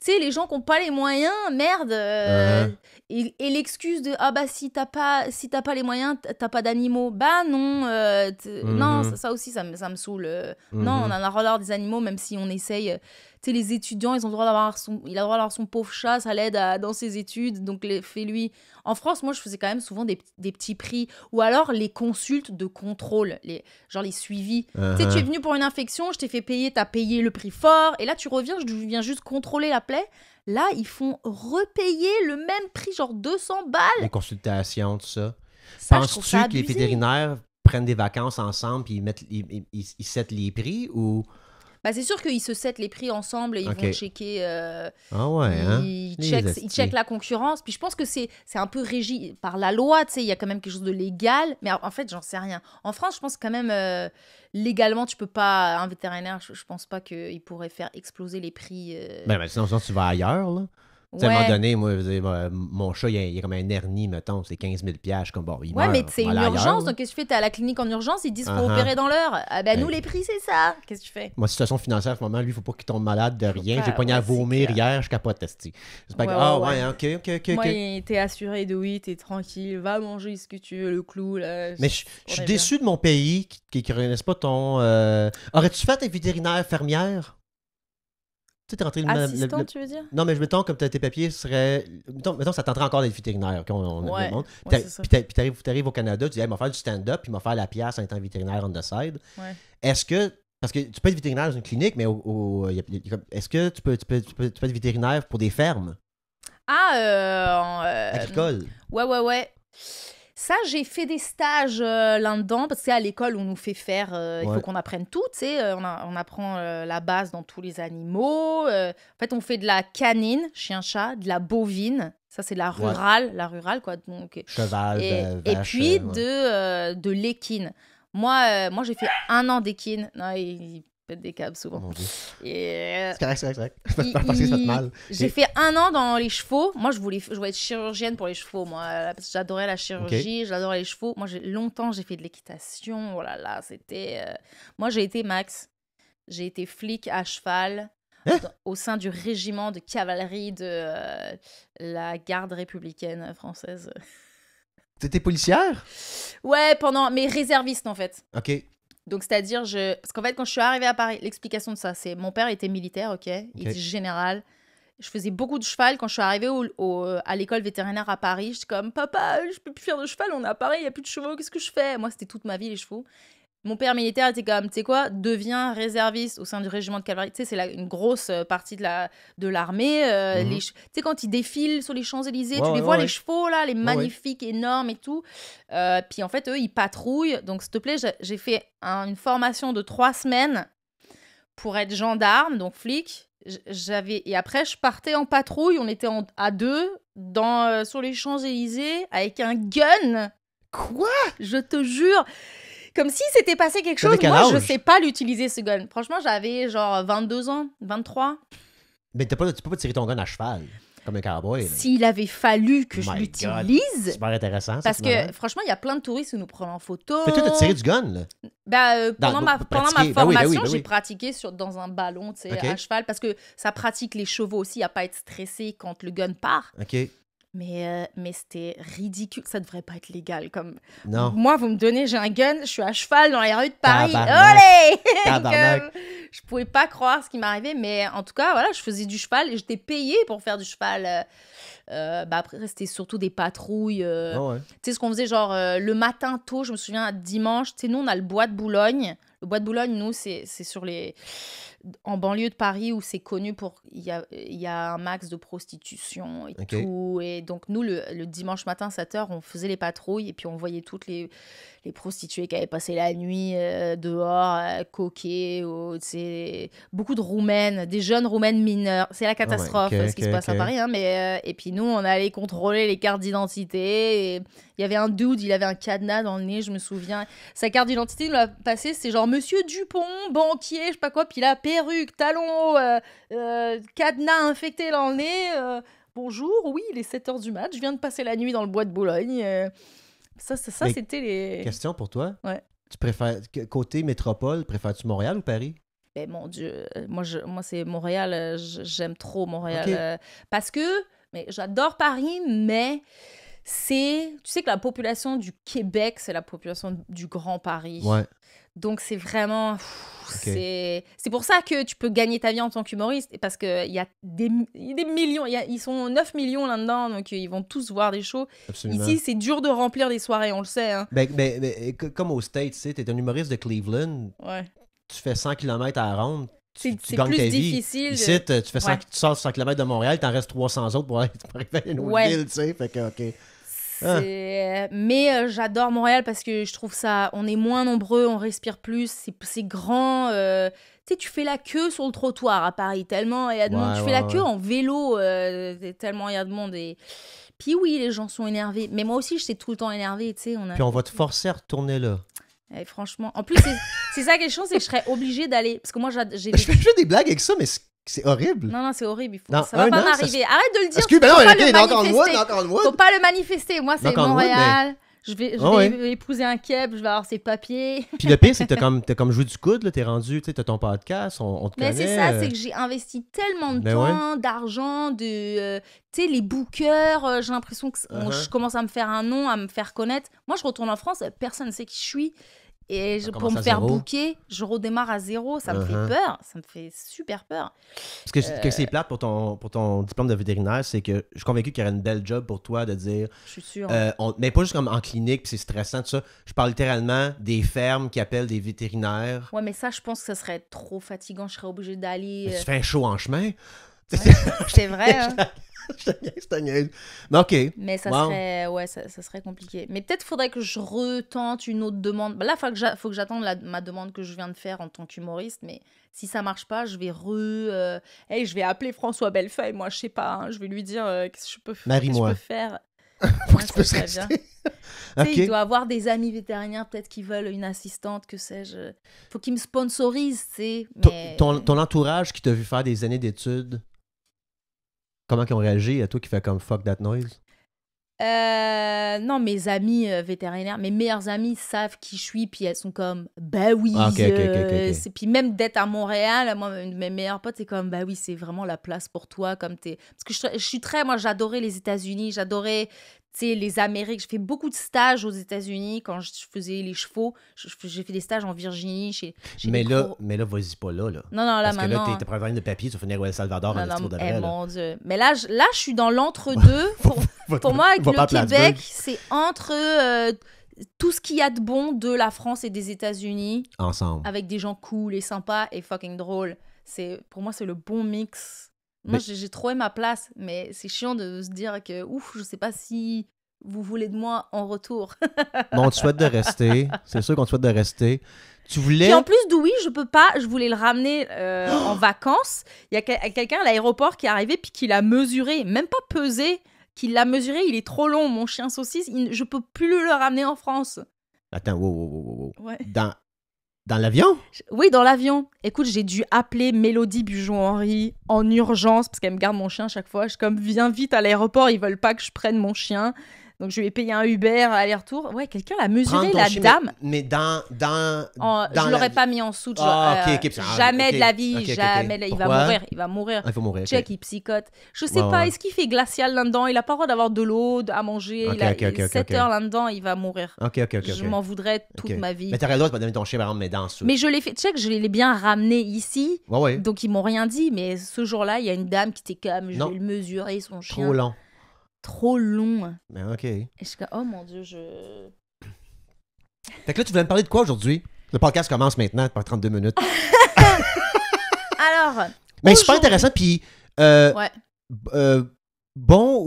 sais, les gens qui n'ont pas les moyens, merde. Et l'excuse de ah bah si t'as pas les moyens, t'as pas d'animaux. Bah non, non, ça aussi ça me saoule. Non, on en a ras des animaux, même si on essaye. Tu sais, les étudiants, ils ont le droit d'avoir son pauvre chat, ça l'aide dans ses études, donc fais-lui. En France, moi, je faisais quand même souvent des petits prix, ou alors les consultes de contrôle, genre les suivis. Tu sais, tu es venu pour une infection, je t'ai fait payer, t'as payé le prix fort, et là, tu reviens, je viens juste contrôler la plaie. Là, ils font repayer le même prix, genre 200 balles. Les consultations, tout ça. Penses-tu que les vétérinaires prennent des vacances ensemble et ils settent les prix ou... Bah c'est sûr qu'ils se settent les prix ensemble et ils vont checker. Ils checkent la concurrence. Puis je pense que c'est un peu régi par la loi. Tu sais, il y a quand même quelque chose de légal. Mais en fait, j'en sais rien. En France, je pense quand même légalement, tu peux pas. Un vétérinaire, je pense pas qu'il pourrait faire exploser les prix. Ben, sinon, tu vas ailleurs, là. À un moment donné, moi, mon chat, il y a comme un hernie, mettons, c'est 15 000 $. Comme, bon, il meurt, mais c'est une urgence, donc qu'est-ce que tu fais? T'es à la clinique en urgence, ils te disent qu'il faut opérer dans l'heure. Ah ben, nous, les prix, c'est ça. Qu'est-ce que tu fais? Ma situation financière, à ce moment, lui, il faut pas qu'il tombe malade de rien. J'ai pogné à vomir hier, je capote, testi. OK. Moi, t'es assuré de oui, t'es tranquille, va manger ce que tu veux, le clou, là. Mais je suis déçu de mon pays qui ne connaissent pas ton... Aurais-tu fait un vétérinaire fermière? Tu sais, t'es rentré Assistant, tu veux dire? Non, mais mettons, comme tes papiers seraient. Mettons, ça tenterait encore d'être vétérinaire. Ouais, puis t'arrives au Canada, tu dis, hey, m'a faire du stand-up, puis m'a faire la pièce en étant vétérinaire on the side. Ouais. Est-ce que. Parce que tu peux être vétérinaire dans une clinique, mais est-ce que tu peux être vétérinaire pour des fermes? Agricole. Ouais. Ça, j'ai fait des stages là-dedans, parce qu'à l'école, on nous fait faire, il faut qu'on apprenne tout, tu sais, on apprend la base dans tous les animaux. En fait, on fait de la canine, chien-chat, de la bovine, ça c'est la rurale, quoi. Donc, cheval, et vache, puis de l'équine. Moi, j'ai fait 1 an d'équine. Non, il pète des câbles souvent. Mon Dieu. Et, c'est correct. Parce que ça fait mal. J'ai fait 1 an dans les chevaux. Moi, je voulais être chirurgienne pour les chevaux, moi, parce que j'adorais la chirurgie, j'adorais les chevaux. Moi, longtemps, j'ai fait de l'équitation. Oh là là, c'était... Moi, j'ai été j'ai été flic à cheval au sein du régiment de cavalerie de la garde républicaine française. T'étais policière? Ouais, mais réserviste, en fait. OK. Donc, c'est-à-dire, parce qu'en fait, quand je suis arrivée à Paris, l'explication de ça, c'est mon père était militaire, ok? Il était général. Je faisais beaucoup de cheval. Quand je suis arrivée à l'école vétérinaire à Paris, j'étais comme, papa, je peux plus faire de cheval, on est à Paris, il n'y a plus de chevaux, qu'est-ce que je fais? Moi, c'était toute ma vie, les chevaux. Mon père militaire était comme, tu sais quoi, deviens réserviste au sein du régiment de cavalerie. Tu sais, c'est une grosse partie de l'armée. Tu sais, quand ils défilent sur les Champs-Élysées, tu les vois, les chevaux, là, les magnifiques, énormes et tout. Puis en fait, eux, ils patrouillent. Donc, s'il te plaît, j'ai fait une formation de 3 semaines pour être gendarme, donc flic. Et après, je partais en patrouille. On était à 2 sur les Champs-Élysées avec un gun. Quoi? Je te jure. Comme si c'était passé quelque chose. Moi, je sais pas l'utiliser, ce gun. Franchement, j'avais genre 22 ans, 23. Mais tu peux pas tirer ton gun à cheval, comme un cowboy. S'il avait fallu que je l'utilise... C'est super intéressant. Parce que, franchement, il y a plein de touristes qui nous prennent en photo. Mais toi, t'as tiré du gun, là? Pendant ma formation, j'ai pratiqué dans un ballon, tu sais, à cheval. Parce que ça pratique les chevaux aussi, à pas être stressé quand le gun part. OK. Mais c'était ridicule. Ça devrait pas être légal. Non. Moi, vous me donnez, j'ai un gun, je suis à cheval dans les rues de Paris. Olé! Je pouvais pas croire ce qui m'arrivait. Mais en tout cas, voilà, je faisais du cheval et j'étais payée pour faire du cheval. Après, c'était surtout des patrouilles. Tu sais, ce qu'on faisait, genre, le matin tôt, je me souviens, dimanche. Tu sais, nous, on a le bois de Boulogne. Le bois de Boulogne, nous, c'est en banlieue de Paris où c'est connu pour... Il y a un max de prostitution et tout. Et donc, nous, le dimanche matin, 7h, on faisait les patrouilles et puis on voyait toutes les prostituées qui avaient passé la nuit dehors, coquer. Beaucoup de Roumaines, des jeunes Roumaines mineures. C'est la catastrophe, ce qui se passe à Paris. Hein, et puis nous, on allait contrôler les cartes d'identité. Et il y avait un dude, il avait un cadenas dans le nez, je me souviens. Sa carte d'identité, il nous l'a passé, c'est genre Monsieur Dupont, banquier, je sais pas quoi. Puis là, perruque, talons, cadenas infecté dans le nez. Bonjour, oui, il est 7h du mat, je viens de passer la nuit dans le bois de Boulogne. Ça c'était les... Question pour toi. Ouais. Tu préfères, côté métropole, préfères-tu Montréal ou Paris? Mon Dieu, moi c'est Montréal, j'aime trop Montréal. Parce que, j'adore Paris, mais... tu sais que la population du Québec, c'est la population du Grand Paris. Ouais. Donc, c'est vraiment... C'est pour ça que tu peux gagner ta vie en tant qu'humoriste. Parce qu'il y a des millions. Ils sont 9 millions là-dedans. Donc, ils vont tous voir des shows. Absolument. Ici, c'est dur de remplir des soirées, on le sait. Hein. Comme aux States, tu sais, t'es un humoriste de Cleveland. Ouais. Tu fais 100 km à la ronde. Tu c'est plus difficile. Ici, tu sors 100 km de Montréal, t'en restes 300 autres pour arriver à une autre ville, tu sais. Fait que, OK. Mais j'adore Montréal parce que je trouve ça, on est moins nombreux, on respire plus, c'est grand. Tu sais, tu fais la queue sur le trottoir à Paris tellement il y a de monde. Tu fais la queue en vélo tellement il y a de monde. Et puis oui, les gens sont énervés. Mais moi aussi, je suis tout le temps énervée. Tu sais, Puis on va te forcer à retourner là. Et franchement, en plus, c'est ça quelque chose, c'est que je serais obligée d'aller. Parce que moi, j'ai. Je fais des blagues avec ça, mais c'est horrible. Non, c'est horrible. Ça va pas m'arriver. Arrête de le dire. Faut pas le manifester. Moi, c'est Montréal. Je vais épouser un keb, je vais avoir ses papiers. Puis le pire, c'est que t'as comme joué du coude, là, t'es rendu, tu sais, t'as ton podcast, on te connaît. Mais c'est ça, c'est que j'ai investi tellement de temps, d'argent, tu sais, les bookers, j'ai l'impression que je commence à me faire un nom, à me faire connaître. Moi, je retourne en France, personne ne sait qui je suis. pour me faire booker, je redémarre à zéro. Ça me fait peur. Ça me fait super peur. Parce que c'est plate pour ton diplôme de vétérinaire, c'est que je suis convaincu qu'il y aurait une belle job pour toi de dire... Je suis sûre. Mais pas juste comme en clinique, puis c'est stressant, tout ça. Je parle littéralement des fermes qui appellent des vétérinaires. Ouais, mais ça, je pense que ça serait trop fatigant. Je serais obligée d'aller... Tu fais un show en chemin. Ouais, c'est vrai, hein. Mais OK. Mais ça serait... Ouais, ça serait compliqué. Mais peut-être faudrait que je retente une autre demande. Là, faut que j'attende ma demande que je viens de faire en tant qu'humoriste. Mais si ça marche pas, je vais je vais appeler François Bellefeuille. Moi, je sais pas. Hein. Je vais lui dire qu'est-ce que je peux faire. Pour que tu puisses rester. Okay. Il doit avoir des amis vétérinaires peut-être qui veulent une assistante, que sais-je. Faut qu'ils me sponsorisent, tu sais. Mais... Ton entourage qui t'a vu faire des années d'études, comment ils ont réagi à toi qui fais comme fuck that noise? Non, mes amis vétérinaires, mes meilleures amies savent qui je suis, puis elles sont comme, bah oui. Puis même d'être à Montréal, moi, mes meilleurs potes, c'est comme, bah oui, c'est vraiment la place pour toi. Comme Parce que je suis moi, j'adorais les États-Unis, j'adorais, tu sais, les Amériques. J'ai fait beaucoup de stages aux États-Unis quand je faisais les chevaux. J'ai fait des stages en Virginie. Mais là, vas-y pas là. Non, là, parce maintenant... Parce que là, t'es problème de papier, tu vas finir au El Salvador en non, de vrai. Mon Dieu. Mais là, je suis dans l'entre-deux. Pour moi, avec le Québec, c'est entre tout ce qu'il y a de bon de la France et des États-Unis. Ensemble. Avec des gens cool et sympas et fucking drôles. Pour moi, c'est le bon mix. Moi, j'ai trouvé ma place, mais c'est chiant de se dire que, je sais pas si vous voulez de moi en retour. Bon, on te souhaite de rester. C'est sûr qu'on te souhaite de rester. Tu voulais... Puis en plus, Dewey, je peux pas, je voulais le ramener en vacances. Il y a quelqu'un à l'aéroport qui est arrivé puis qui l'a mesuré, même pas pesé, qui l'a mesuré, il est trop long, mon chien saucisse, je peux plus le ramener en France. Attends, wow. Ouais. Dans l'avion? Oui, dans l'avion. Écoute, j'ai dû appeler Mélodie Bujon-Henri en urgence parce qu'elle me garde mon chien à chaque fois. Je suis comme, viens vite à l'aéroport, ils veulent pas que je prenne mon chien. Donc, je lui ai payé un Uber aller-retour. Ouais, quelqu'un l'a mesuré, la dame. Mais je l'aurais pas mis en dessous. Jamais de la vie, jamais. Il va mourir. Il va mourir. Il faut mourir. Check, il psychote. Je sais pas, est-ce qu'il fait glacial là-dedans? Il a pas le droit d'avoir de l'eau, à manger. Il a 7 heures là-dedans, il va mourir. Je m'en voudrais toute ma vie. Mais t'aurais le droit de pas donner ton chien, par exemple, mais dans Mais je l'ai fait, check, je l'ai bien ramené ici. Ouais. Donc, ils m'ont rien dit. Mais ce jour-là, il y a une dame qui était comme, je vais le mesurer, son chien. Trop long. Mais OK. Et je suis comme, oh mon Dieu, Fait que là, tu voulais me parler de quoi aujourd'hui? Le podcast commence maintenant, par 32 minutes. Alors... Mais c'est super intéressant, puis... bon,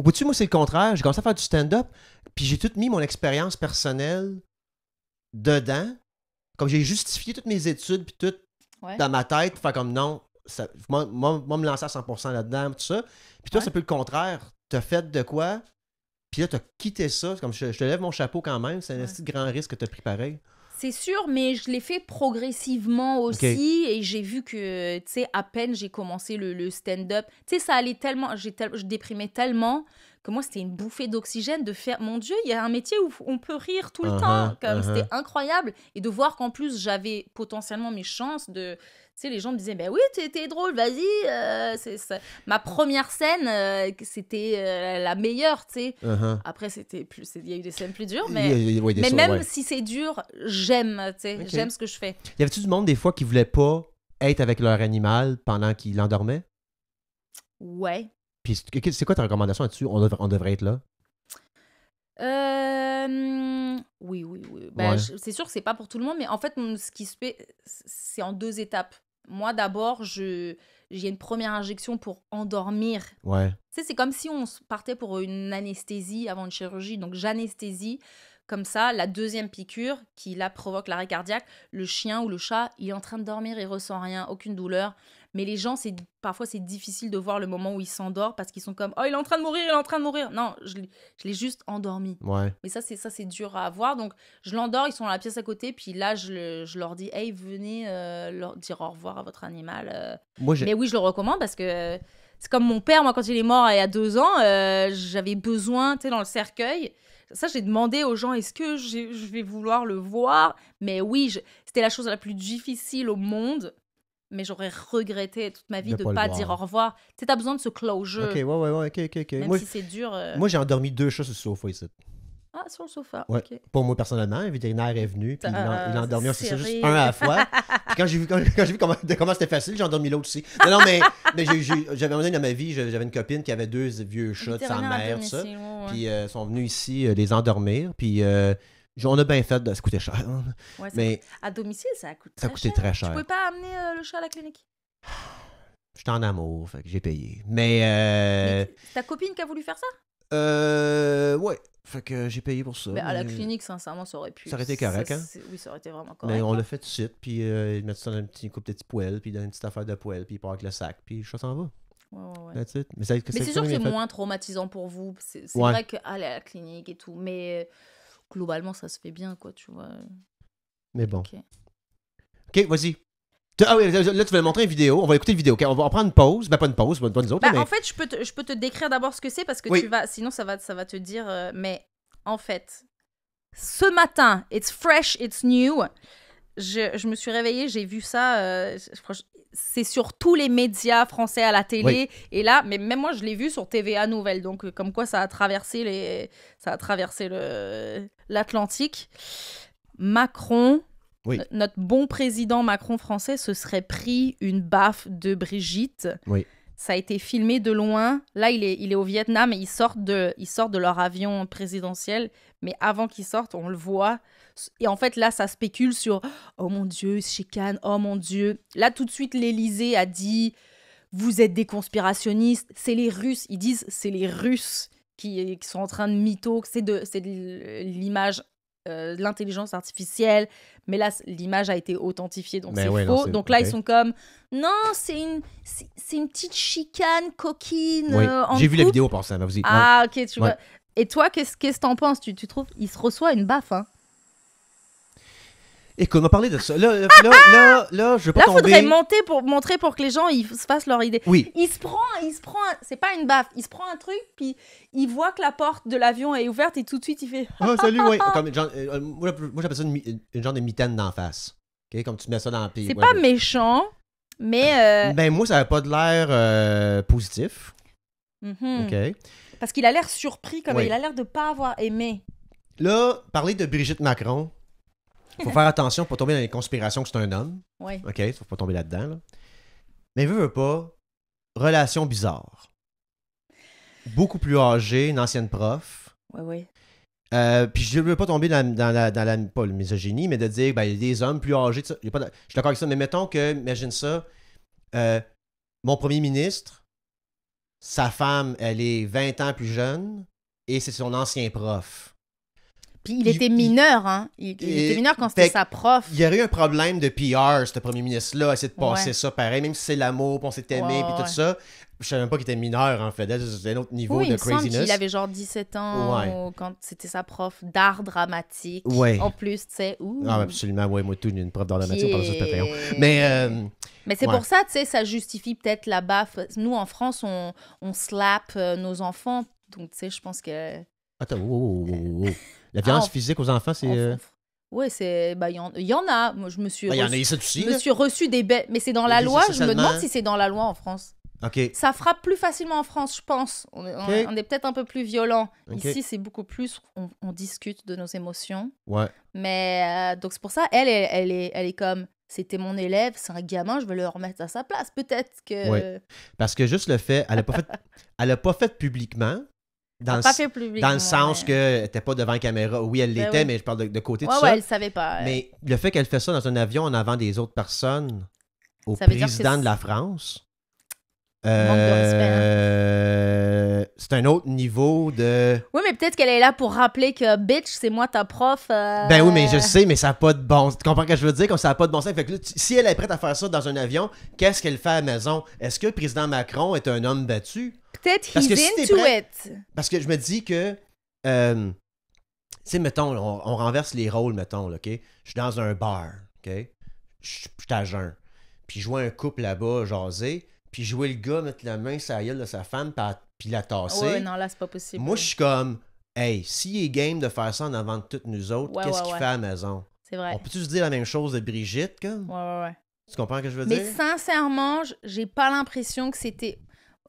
vois-tu, moi, c'est le contraire. J'ai commencé à faire du stand-up, puis j'ai tout mis mon expérience personnelle dedans. Comme j'ai justifié toutes mes études, puis tout dans ma tête, pour faire comme non, moi, me lancer à 100% là-dedans, tout ça. Puis toi, c'est un peu le contraire. T'as fait de quoi? Puis là, t'as quitté ça. Comme je te lève mon chapeau quand même. C'est un petit grand risque que t'as pris pareil. C'est sûr, mais je l'ai fait progressivement aussi. Et j'ai vu que, tu sais, à peine j'ai commencé le stand-up, tu sais, ça allait tellement, je déprimais tellement que moi, c'était une bouffée d'oxygène de faire... Mon Dieu, il y a un métier où on peut rire tout le temps. C'était incroyable. Et de voir qu'en plus, j'avais potentiellement mes chances de... Tu sais, les gens me disaient, ben oui, t'es drôle, vas-y. Ma première scène, c'était la meilleure, tu sais. Après, il y a eu des scènes plus dures, mais même si c'est dur, j'aime, tu sais. J'aime ce que je fais. Y avait-tu du monde, des fois, qui voulait pas être avec leur animal pendant qu'il l'endormait? Ouais. Puis c'est quoi ta recommandation là-dessus? On devrait être là? Oui. Ben, c'est sûr que c'est pas pour tout le monde, mais en fait, ce qui se fait, c'est en 2 étapes. Moi, d'abord, j'ai une première injection pour endormir. Ouais. Tu sais, c'est comme si on partait pour une anesthésie avant une chirurgie. Donc, j'anesthésie. Comme ça, la deuxième piqûre qui, là, provoque l'arrêt cardiaque, le chien ou le chat, il est en train de dormir, il ressent rien, aucune douleur. Mais les gens, parfois, c'est difficile de voir le moment où il s'endort parce qu'ils sont comme « Oh, il est en train de mourir » Non, je l'ai juste endormi. Ouais. Mais ça, c'est dur à voir. Donc, je l'endors, ils sont dans la pièce à côté. Puis là, je leur dis « Hey, venez leur dire au revoir à votre animal. » Mais oui, je le recommande parce que c'est comme mon père. Moi, quand il est mort il y a 2 ans, j'avais besoin, tu sais, dans le cercueil. Ça, j'ai demandé aux gens, est-ce que je vais vouloir le voir? Mais oui, c'était la chose la plus difficile au monde. Mais j'aurais regretté toute ma vie de ne pas dire au revoir. Tu sais, t'as besoin de ce closure. OK, ouais, OK. Même si c'est dur. Moi, j'ai endormi 2 chats sur le sofa ici. Ah, Ah, sur le sofa. Ouais. OK. Pour moi, personnellement, un vétérinaire est venu, puis il a endormi aussi ça juste serré. un à la fois. Puis quand j'ai vu comment c'était facile, j'ai endormi l'autre aussi. Non, mais j'avais un moment donné dans ma vie, j'avais une copine qui avait 2 vieux chats de sa mère, tout ça. Puis ils sont venus ici les endormir, puis on a bien fait, ça coûtait cher. Ouais, mais à domicile, ça coûte ça très coûtait cher. très cher. Tu pouvais pas amener le chat à la clinique? J'étais en amour, fait que j'ai payé. Mais c'est ta copine qui a voulu faire ça? Ouais. Fait que j'ai payé pour ça. Mais à la clinique, sincèrement, ça aurait pu. Ça aurait été correct, hein? Oui, ça aurait été vraiment correct. Mais on l'a fait tout de suite, puis ils mettent ça dans un petit coupe de petits poêles, puis dans une petite affaire de poêle, puis ils partent avec le sac, puis le chat s'en va. Ouais. That's it. Mais c'est sûr que c'est fait. moins traumatisant pour vous. C'est vrai qu'aller à la clinique et tout, mais globalement, ça se fait bien, quoi, tu vois. Mais bon. OK, vas-y. Ah oui, là, tu vas montrer une vidéo. On va écouter une vidéo. Okay? On va prendre une pause. Ben, pas une pause, pas nous autres. Bah, mais... En fait, je peux te décrire d'abord ce que c'est parce que tu vas. Sinon, ça va te dire. Mais en fait, ce matin, it's fresh, it's new. Je me suis réveillée, j'ai vu ça. C'est sur tous les médias français à la télé. Et là, mais même moi, je l'ai vu sur TVA Nouvelles. Donc, comme quoi, ça a traversé l'Atlantique. Macron. Oui. Notre bon président Macron français se serait pris une baffe de Brigitte. Oui. Ça a été filmé de loin. Là, il est au Vietnam et ils sortent de leur avion présidentiel. Mais avant qu'ils sortent, on le voit. Et en fait, là, ça spécule sur « Oh mon Dieu, chicane, oh mon Dieu ». Là, tout de suite, l'Élysée a dit « Vous êtes des conspirationnistes ». C'est les Russes. Ils disent « C'est les Russes qui sont en train de mytho ». C'est de l'image de l'intelligence artificielle, mais là l'image a été authentifiée, donc c'est faux. Non, donc là ils sont comme non, c'est une petite chicane coquine. Oui. J'ai vu la vidéo pour ça. Vas-y. Ah ok, tu vois. Et toi, qu'est-ce que t'en penses? Tu trouves il se reçoit une baffe, hein? Écoute, on va parler de ça. Là, je vais pas tomber... Là, faudrait montrer pour que les gens ils se fassent leur idée. Oui. Il se prend, c'est pas une baffe, il se prend un truc, puis il voit que la porte de l'avion est ouverte et tout de suite il fait... Ah, salut, oui. Comme, genre, moi, j'appelle ça une genre de mitaine d'en face. Okay? Comme tu mets ça dans le pied. C'est pas méchant, mais... Ben, moi, ça n'a pas de l'air positif. OK. Parce qu'il a l'air surpris, comme il a l'air de pas avoir aimé. Là, parler de Brigitte Macron... Faut faire attention pour tomber dans les conspirations que c'est un homme. Oui. OK, faut pas tomber là-dedans. Là. Mais veux pas, relation bizarre. Beaucoup plus âgée, une ancienne prof. Oui. Puis je veux pas tomber dans la pas le misogynie, mais de dire, ben, il y a des hommes plus âgés. Je suis d'accord avec ça, mais mettons que, imagine ça, mon premier ministre, sa femme, elle est 20 ans plus jeune, et c'est son ancien prof. Puis il était mineur, hein. Il était mineur quand c'était sa prof. Il y aurait eu un problème de PR, ce premier ministre-là, essayer de passer ça pareil, même si c'est l'amour, puis on s'est aimé, puis tout ça. Je savais même pas qu'il était mineur, en fait. C'est un autre niveau de craziness. Il avait genre 17 ans quand c'était sa prof d'art dramatique. En plus, tu sais. Ah, absolument, moi tout, une prof d'art dramatique, on parle de ça, Patreon. Mais c'est pour ça, tu sais, ça justifie peut-être la baffe. Nous, en France, on slap nos enfants. Donc, tu sais, je pense que... Attends, wow. La violence physique aux enfants, c'est... Oui, c'est... il y en a. Moi, je me suis... Il y en a ici aussi. Je me suis reçu des bêtes. Mais c'est dans la loi. Je me demande si c'est dans la loi en France. OK. Ça frappe plus facilement en France, je pense. On est peut-être un peu plus violent. Ici, c'est beaucoup plus... On discute de nos émotions. Ouais. Mais donc, c'est pour ça, elle est comme... C'était mon élève, c'est un gamin, je vais le remettre à sa place. Peut-être que... Oui. Parce que juste le fait... Elle a pas fait publiquement... Dans le sens qu'elle n'était pas devant la caméra. Oui, elle l'était, mais je parle de côté de ça. Ouais, elle savait pas. Mais le fait qu'elle fait ça dans un avion en avant des autres personnes au président de la France, manque de respect, c'est un autre niveau de... Oui, mais peut-être qu'elle est là pour rappeler que, bitch, c'est moi ta prof. Ben oui, mais je sais, mais ça n'a pas de bon... Tu comprends ce que je veux dire? Comme ça n'a pas de bon sens. Fait que là, si elle est prête à faire ça dans un avion, qu'est-ce qu'elle fait à la maison? Est-ce que le président Macron est un homme battu? Peut-être he's into it. Parce que je me dis que, tu sais, mettons, on renverse les rôles, mettons, là, OK? Je suis dans un bar, OK? Je suis à jeun. Puis je vois un couple là-bas jaser, puis je vois le gars mettre la main sur la gueule de sa femme, puis la tasser. Ouais, non, là, c'est pas possible. Moi, je suis comme, hey, s'il est game de faire ça en avant de toutes nous autres, qu'est-ce qu'il fait à la maison? C'est vrai. On peut-tu se dire la même chose de Brigitte, comme? Ouais. Tu comprends ce que je veux dire? Mais sincèrement, j'ai pas l'impression que c'était...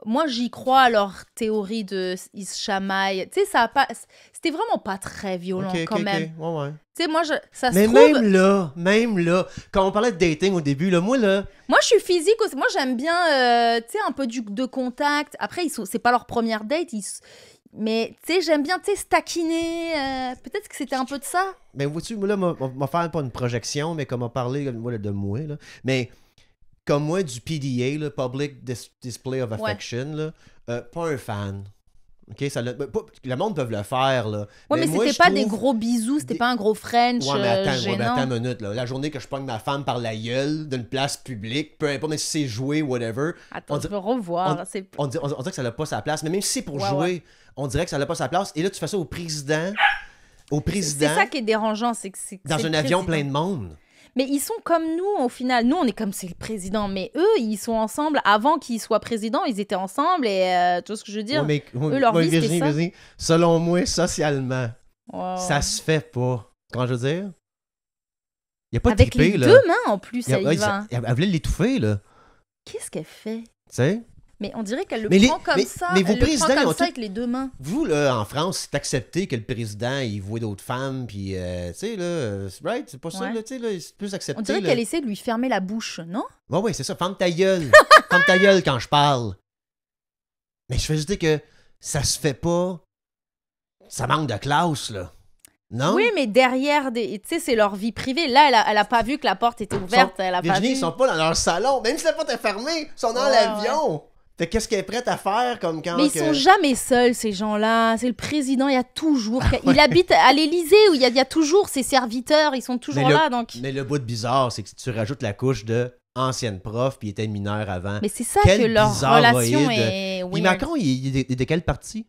moi, j'y crois à leur théorie de ils se chamaillent. Tu sais, ça a pas... C'était vraiment pas très violent quand même. Ouais. Tu sais, moi, ça se Mais trouve... même là, quand on parlait de dating au début, là, moi, Moi, je suis physique aussi. Moi, j'aime bien, tu sais, un peu de contact. Après, c'est pas leur première date. Mais, tu sais, j'aime bien, tu sais, se taquiner. Peut-être que c'était un peu de ça. Mais vois-tu, moi, là, m'a faire pas une projection, mais comme on parlait de moi, là. Mais comme moi, du PDA, là, Public Display of Affection, là, pas un fan. OK, le monde peut le faire, là. Ouais, mais moi, c'était pas des gros bisous, c'était pas un gros French gênant. Attends une minute, là. La journée que je pogne ma femme par la gueule d'une place publique, peu importe, même si c'est joué, whatever. Attends, je veux revoir. On dirait que ça n'a pas sa place, mais même si c'est pour jouer, on dirait que ça n'a pas sa place. Et là, tu fais ça au président. C'est ça qui est dérangeant, c'est que dans un avion plein de monde. Mais ils sont comme nous, au final. Nous, on est comme c'est le président. Mais eux, ils sont ensemble. Avant qu'ils soient présidents, ils étaient ensemble. Et tu vois ce que je veux dire? Eux, leur vie, c'était ça. Selon moi, socialement, ça se fait pas. Comment je veux dire? Il n'y a pas de avec trippé, les là. 2 mains, en plus, elle y va. Elle voulait l'étouffer, là. Qu'est-ce qu'elle fait? Tu sais? Mais on dirait qu'elle le prend comme ça. Mais vos présidents, le prend comme ça avec les 2 mains. Vous, là, en France, c'est accepté que le président, il voit d'autres femmes, puis, tu sais, là, right? C'est pas ça, là, tu sais, là, c'est plus accepté. On dirait qu'elle essaie de lui fermer la bouche, non? Ouais, c'est ça. Ferme ta gueule. Ferme ta gueule quand je parle. Mais je veux juste dire que ça se fait pas. Ça manque de classe, là. Non? Oui, mais derrière, tu sais, c'est leur vie privée. Là, elle a pas vu que la porte était ouverte. Virginie, ils sont pas dans leur salon. Même si la porte est fermée, ils sont dans l'avion. Ouais. Fait qu'est-ce qu'elle est prête à faire comme quand... Mais ils sont jamais seuls, ces gens-là. C'est le président, il y a toujours... Il habite à l'Élysée où il y a toujours ses serviteurs, ils sont toujours là, donc... Mais le bout de bizarre, c'est que si tu rajoutes la couche de ancienne prof, puis il était mineur avant... Mais c'est ça que leur relation est... Puis Macron, il est de quel parti?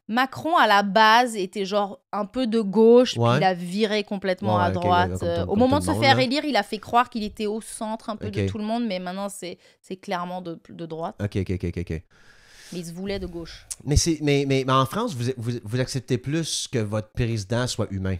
Macron, à la base, était genre un peu de gauche, puis il a viré complètement à droite. Au moment de se faire élire, il a fait croire qu'il était au centre un peu de tout le monde, mais maintenant, c'est clairement de droite. OK. Mais il se voulait de gauche. Mais en France, vous acceptez plus que votre président soit humain?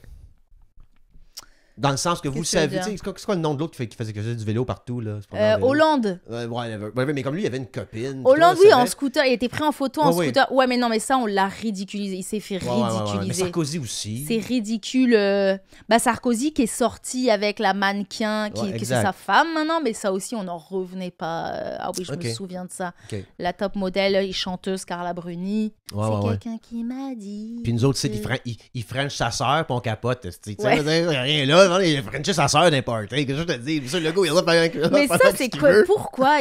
Dans le sens que vous savez, c'est quoi le nom de l'autre qui faisait du vélo partout, là? Hollande. Mais comme lui, il avait une copine. Hollande, oui, en scooter. Il était pris en photo en scooter. Ouais, mais non, mais ça, on l'a ridiculisé. Il s'est fait ridiculiser. Mais Sarkozy aussi. C'est ridicule. Sarkozy qui est sorti avec la mannequin, qui c'est sa femme maintenant, mais ça aussi, on n'en revenait pas. Ah oui, je me souviens de ça. La top modèle et chanteuse Carla Bruni. C'est quelqu'un qui m'a dit. Puis nous autres, il french sa sœur, puis on capote. Tu sais, rien là. Il a frenché sa sœur d'un party. Qu'est-ce que je te dis? Le gars, il a pas mais ça, c'est quoi? Pourquoi?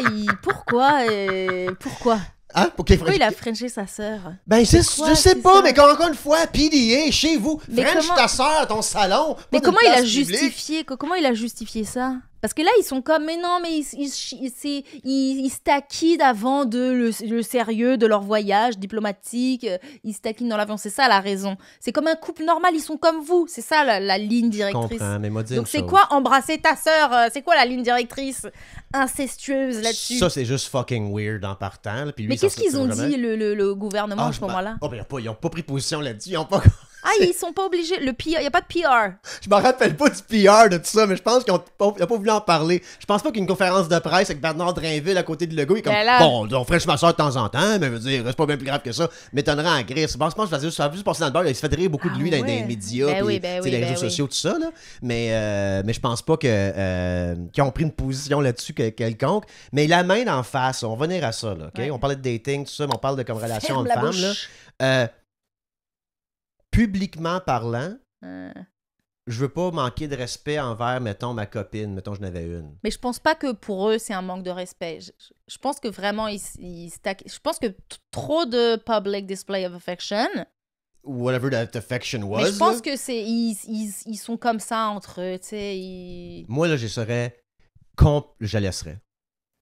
Hein? Pourquoi il a frenché sa sœur? Ben, je sais pas, mais encore une fois, PDA, chez vous, french ta sœur, ton salon. Mais comment il a justifié? Comment il a justifié ça? Parce que là, ils sont comme, mais non, mais ils se taquinent avant le sérieux de leur voyage diplomatique. Ils se taquinent dans l'avion. C'est ça la raison. C'est comme un couple normal. Ils sont comme vous. C'est ça la ligne directrice. Je comprends, mais moi, donc, c'est quoi embrasser ta sœur? C'est quoi la ligne directrice incestueuse là-dessus? Ça, c'est juste fucking weird en partant. Là, puis lui, mais qu'est-ce qu'ils ont dit, le gouvernement, à ce moment-là? Ils n'ont pas pris position là-dessus. Ils n'ont pas... ils sont pas obligés. Il n'y a pas de PR. Je me rappelle pas du PR de tout ça, mais je pense qu'ils n'ont pas voulu en parler. Je pense pas qu'une conférence de presse avec Bernard Drainville à côté de Legault, il est comme bon, on ferait ma soeur de temps en temps, mais je veux dire, c'est pas bien plus grave que ça. M'étonnerait en gris. Je pense que ça va juste passer dans le beurre. Il se fait rire beaucoup de lui dans les médias, les réseaux sociaux, tout ça. Là. Mais je pense pas qu'ils ont pris une position là-dessus quelconque. Mais la main d'en face, on va venir à ça. Là, okay? Ouais. On parlait de dating, tout ça, mais on parle de comme relation homme-femme. Publiquement parlant, je veux pas manquer de respect envers, mettons, ma copine. Mettons, je n'avais une. Mais je pense pas que pour eux, c'est un manque de respect. Je pense que vraiment, je pense que trop de public display of affection. Whatever that affection was. Mais je pense que c'est... Ils sont comme ça entre eux, tu sais. Moi, là, je serais... Je la laisserais.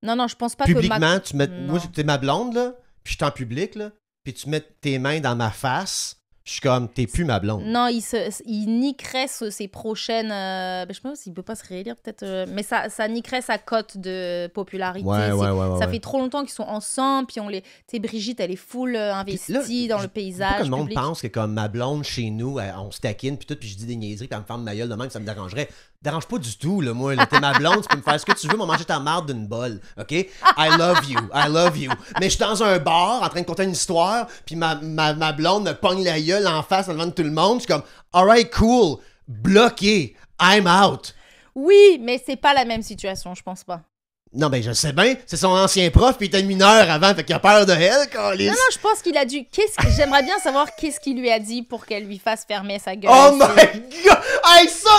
Non, je pense pas publiquement, tu mets... Moi, t'es ma blonde, là, puis je suis en public, là, puis tu mets tes mains dans ma face... je suis comme, t'es plus ma blonde. Non, il niquerait ses prochaines... je sais pas s'il peut pas se réélire, peut-être. Mais ça niquerait sa cote de popularité. Ouais. Ça fait trop longtemps qu'ils sont ensemble, puis tu sais, Brigitte, elle est full investie dans le paysage. Tout le monde public. pense que comme ma blonde chez nous, on se taquine, puis tout, puis je dis des niaiseries, puis elle me ferme ma gueule de même, ça me dérangerait. Dérange pas du tout, là, moi. Là, t'es ma blonde, tu peux me faire ce que tu veux, manger ta marde d'une bolle, OK? I love you. Mais je suis dans un bar, en train de conter une histoire, puis ma blonde me pogne la gueule en face devant tout le monde. Je suis comme, alright, cool, bloqué, I'm out. Oui, mais c'est pas la même situation, je pense pas. Non, ben je sais bien, c'est son ancien prof, puis il était mineur avant, fait qu'il a peur de elle, câlisse. Non, je pense qu'il a dû... J'aimerais bien savoir qu'est-ce qu'il lui a dit pour qu'elle lui fasse fermer sa gueule. Oh my God! Hey, ça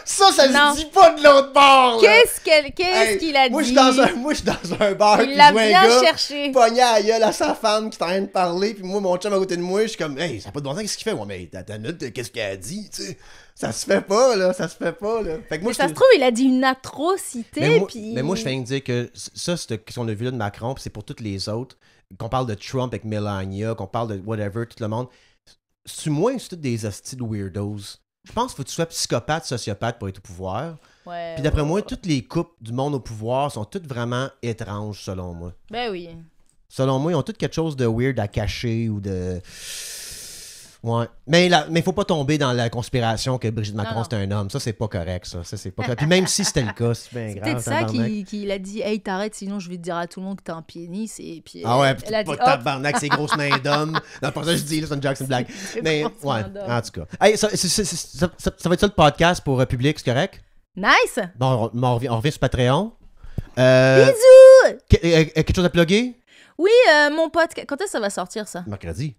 se dit pas de l'autre bord, là! Qu'est-ce qu'il a dit? Moi, je suis dans un bar, il l'a bien cherché. Pogné à la gueule à sa femme qui est en train de parler, puis moi, mon chum à côté de moi, je suis comme, hey, ça n'a pas de bon sens, qu'est-ce qu'il fait? Ouais, mais t'as une minute, qu'est-ce qu'elle a dit, tu sais? Ça se fait pas, là. Fait que moi, ça se trouve, il a dit une atrocité, mais moi, je viens de dire que ça, c'est ce qu'on a vu là de Macron, puis c'est pour toutes les autres. Qu'on parle de Trump avec Melania, qu'on parle de whatever, tout le monde. C'est moi, c'est tous des hosties de weirdos. Je pense qu'il faut que tu sois psychopathe, sociopathe pour être au pouvoir. Ouais, puis d'après moi, toutes les couples du monde au pouvoir sont toutes vraiment étranges, selon moi. Ben oui. Selon moi, ils ont toutes quelque chose de weird à cacher ou de... Ouais. Mais il faut pas tomber dans la conspiration que Brigitte Macron, c'est un homme. Ça, c'est pas correct, ça. C'est pas correct. Puis même si c'était le cas, c'est bien grave. C'est peut-être ça qu'il a dit, hey, t'arrêtes, sinon je vais te dire à tout le monde que t'es un pénis. Et puis, ah ouais, puis pas tabarnak, ses grosses mains d'homme. Non, pas ça que je dis, là, c'est une Jackson blague. Mais ouais, en tout cas. Hey, ça va être ça le podcast pour Public, c'est correct? Nice! Bon, on revient sur Patreon. Bisous! Quelque chose à plugger? Oui, mon podcast. Quand est-ce que ça va sortir, ça? Mercredi.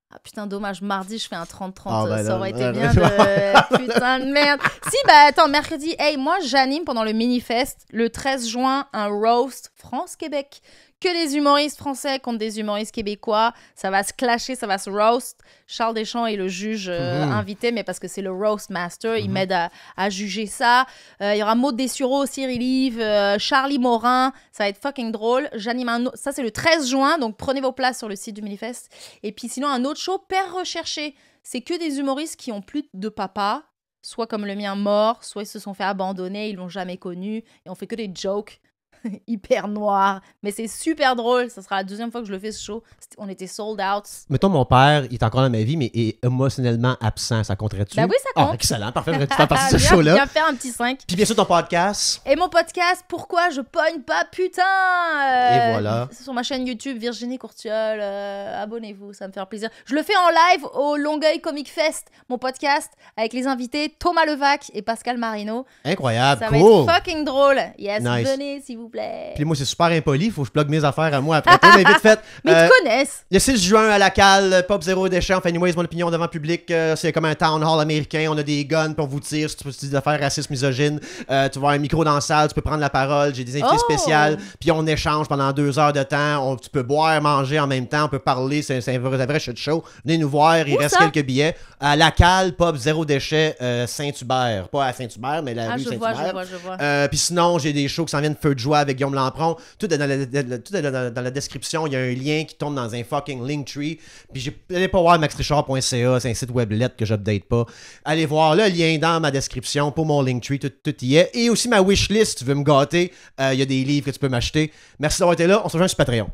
Ah putain, dommage, mardi je fais un 30-30, ben ça aurait été bien de... Putain de merde. Si, bah attends, mercredi, hey, moi j'anime pendant le Minifest, le 13 juin, un roast France-Québec. Que des humoristes français contre des humoristes québécois. Ça va se clasher, ça va se roast. Charles Deschamps est le juge invité, mais parce que c'est le roast master, il m'aide à juger ça. Il y aura Maud Dessureau, Cyril Yves, Charlie Morin. Ça va être fucking drôle. J'anime un autre... Ça, c'est le 13 juin, donc prenez vos places sur le site du Minifest. Et puis sinon, un autre show, Père Recherché. C'est que des humoristes qui ont plus de papa, soit comme le mien mort, soit ils se sont fait abandonner, ils l'ont jamais connu, et on fait que des jokes. Hyper noir, mais c'est super drôle. Ça sera la deuxième fois que je le fais ce show. On était sold out. Mettons, mon père, il est encore dans ma vie, mais est émotionnellement absent. Ça compterait-tu? Ben oui, ça compte. Ah, excellent, parfait. Tu fais partie de ce show-là. Viens faire un petit 5. Puis bien sûr, ton podcast. Et mon podcast, Pourquoi je pogne pas, putain! Et voilà. Sur ma chaîne YouTube, Virginie Courtiol. Abonnez-vous, ça me fait plaisir. Je le fais en live au Longueuil Comic Fest, mon podcast, avec les invités Thomas Levac et Pascal Marino. Incroyable, ça cool. Ça va être fucking drôle. Yes, nice. Venez, s'il vous plaît. Puis moi, c'est super impoli. Faut que je plug mes affaires à moi après. Mais vite fait. Mais ils te connaissent. Le 6 juin à la cale, Pop Zéro Déchet. Enfin, anyways, mon opinion devant public. C'est comme un town hall américain. On a des guns pour vous tirer. Si tu peux dire des affaires racistes, misogynes. Tu vas avoir un micro dans la salle. Tu peux prendre la parole. J'ai des invités spéciales. Puis on échange pendant 2 heures de temps. Tu peux boire, manger en même temps. On peut parler. C'est un vrai shit show. Venez nous voir. Il reste quelques billets. À la cale, Pop Zéro Déchet, Saint-Hubert. Pas à Saint-Hubert, mais la rue Saint-Hubert. Je vois. Puis sinon, j'ai des shows qui s'en viennent Feu de joie avec Guillaume Lampron. Tout est dans la description. Il y a un lien qui tombe dans un fucking Linktree. Puis allez pas voir maxrichard.ca, c'est un site weblet que j'update pas. Allez voir le lien dans ma description pour mon Linktree, tout y est. Et aussi ma wishlist, si tu veux me gâter. Il y a des livres que tu peux m'acheter. Merci d'avoir été là. On se rejoint sur Patreon.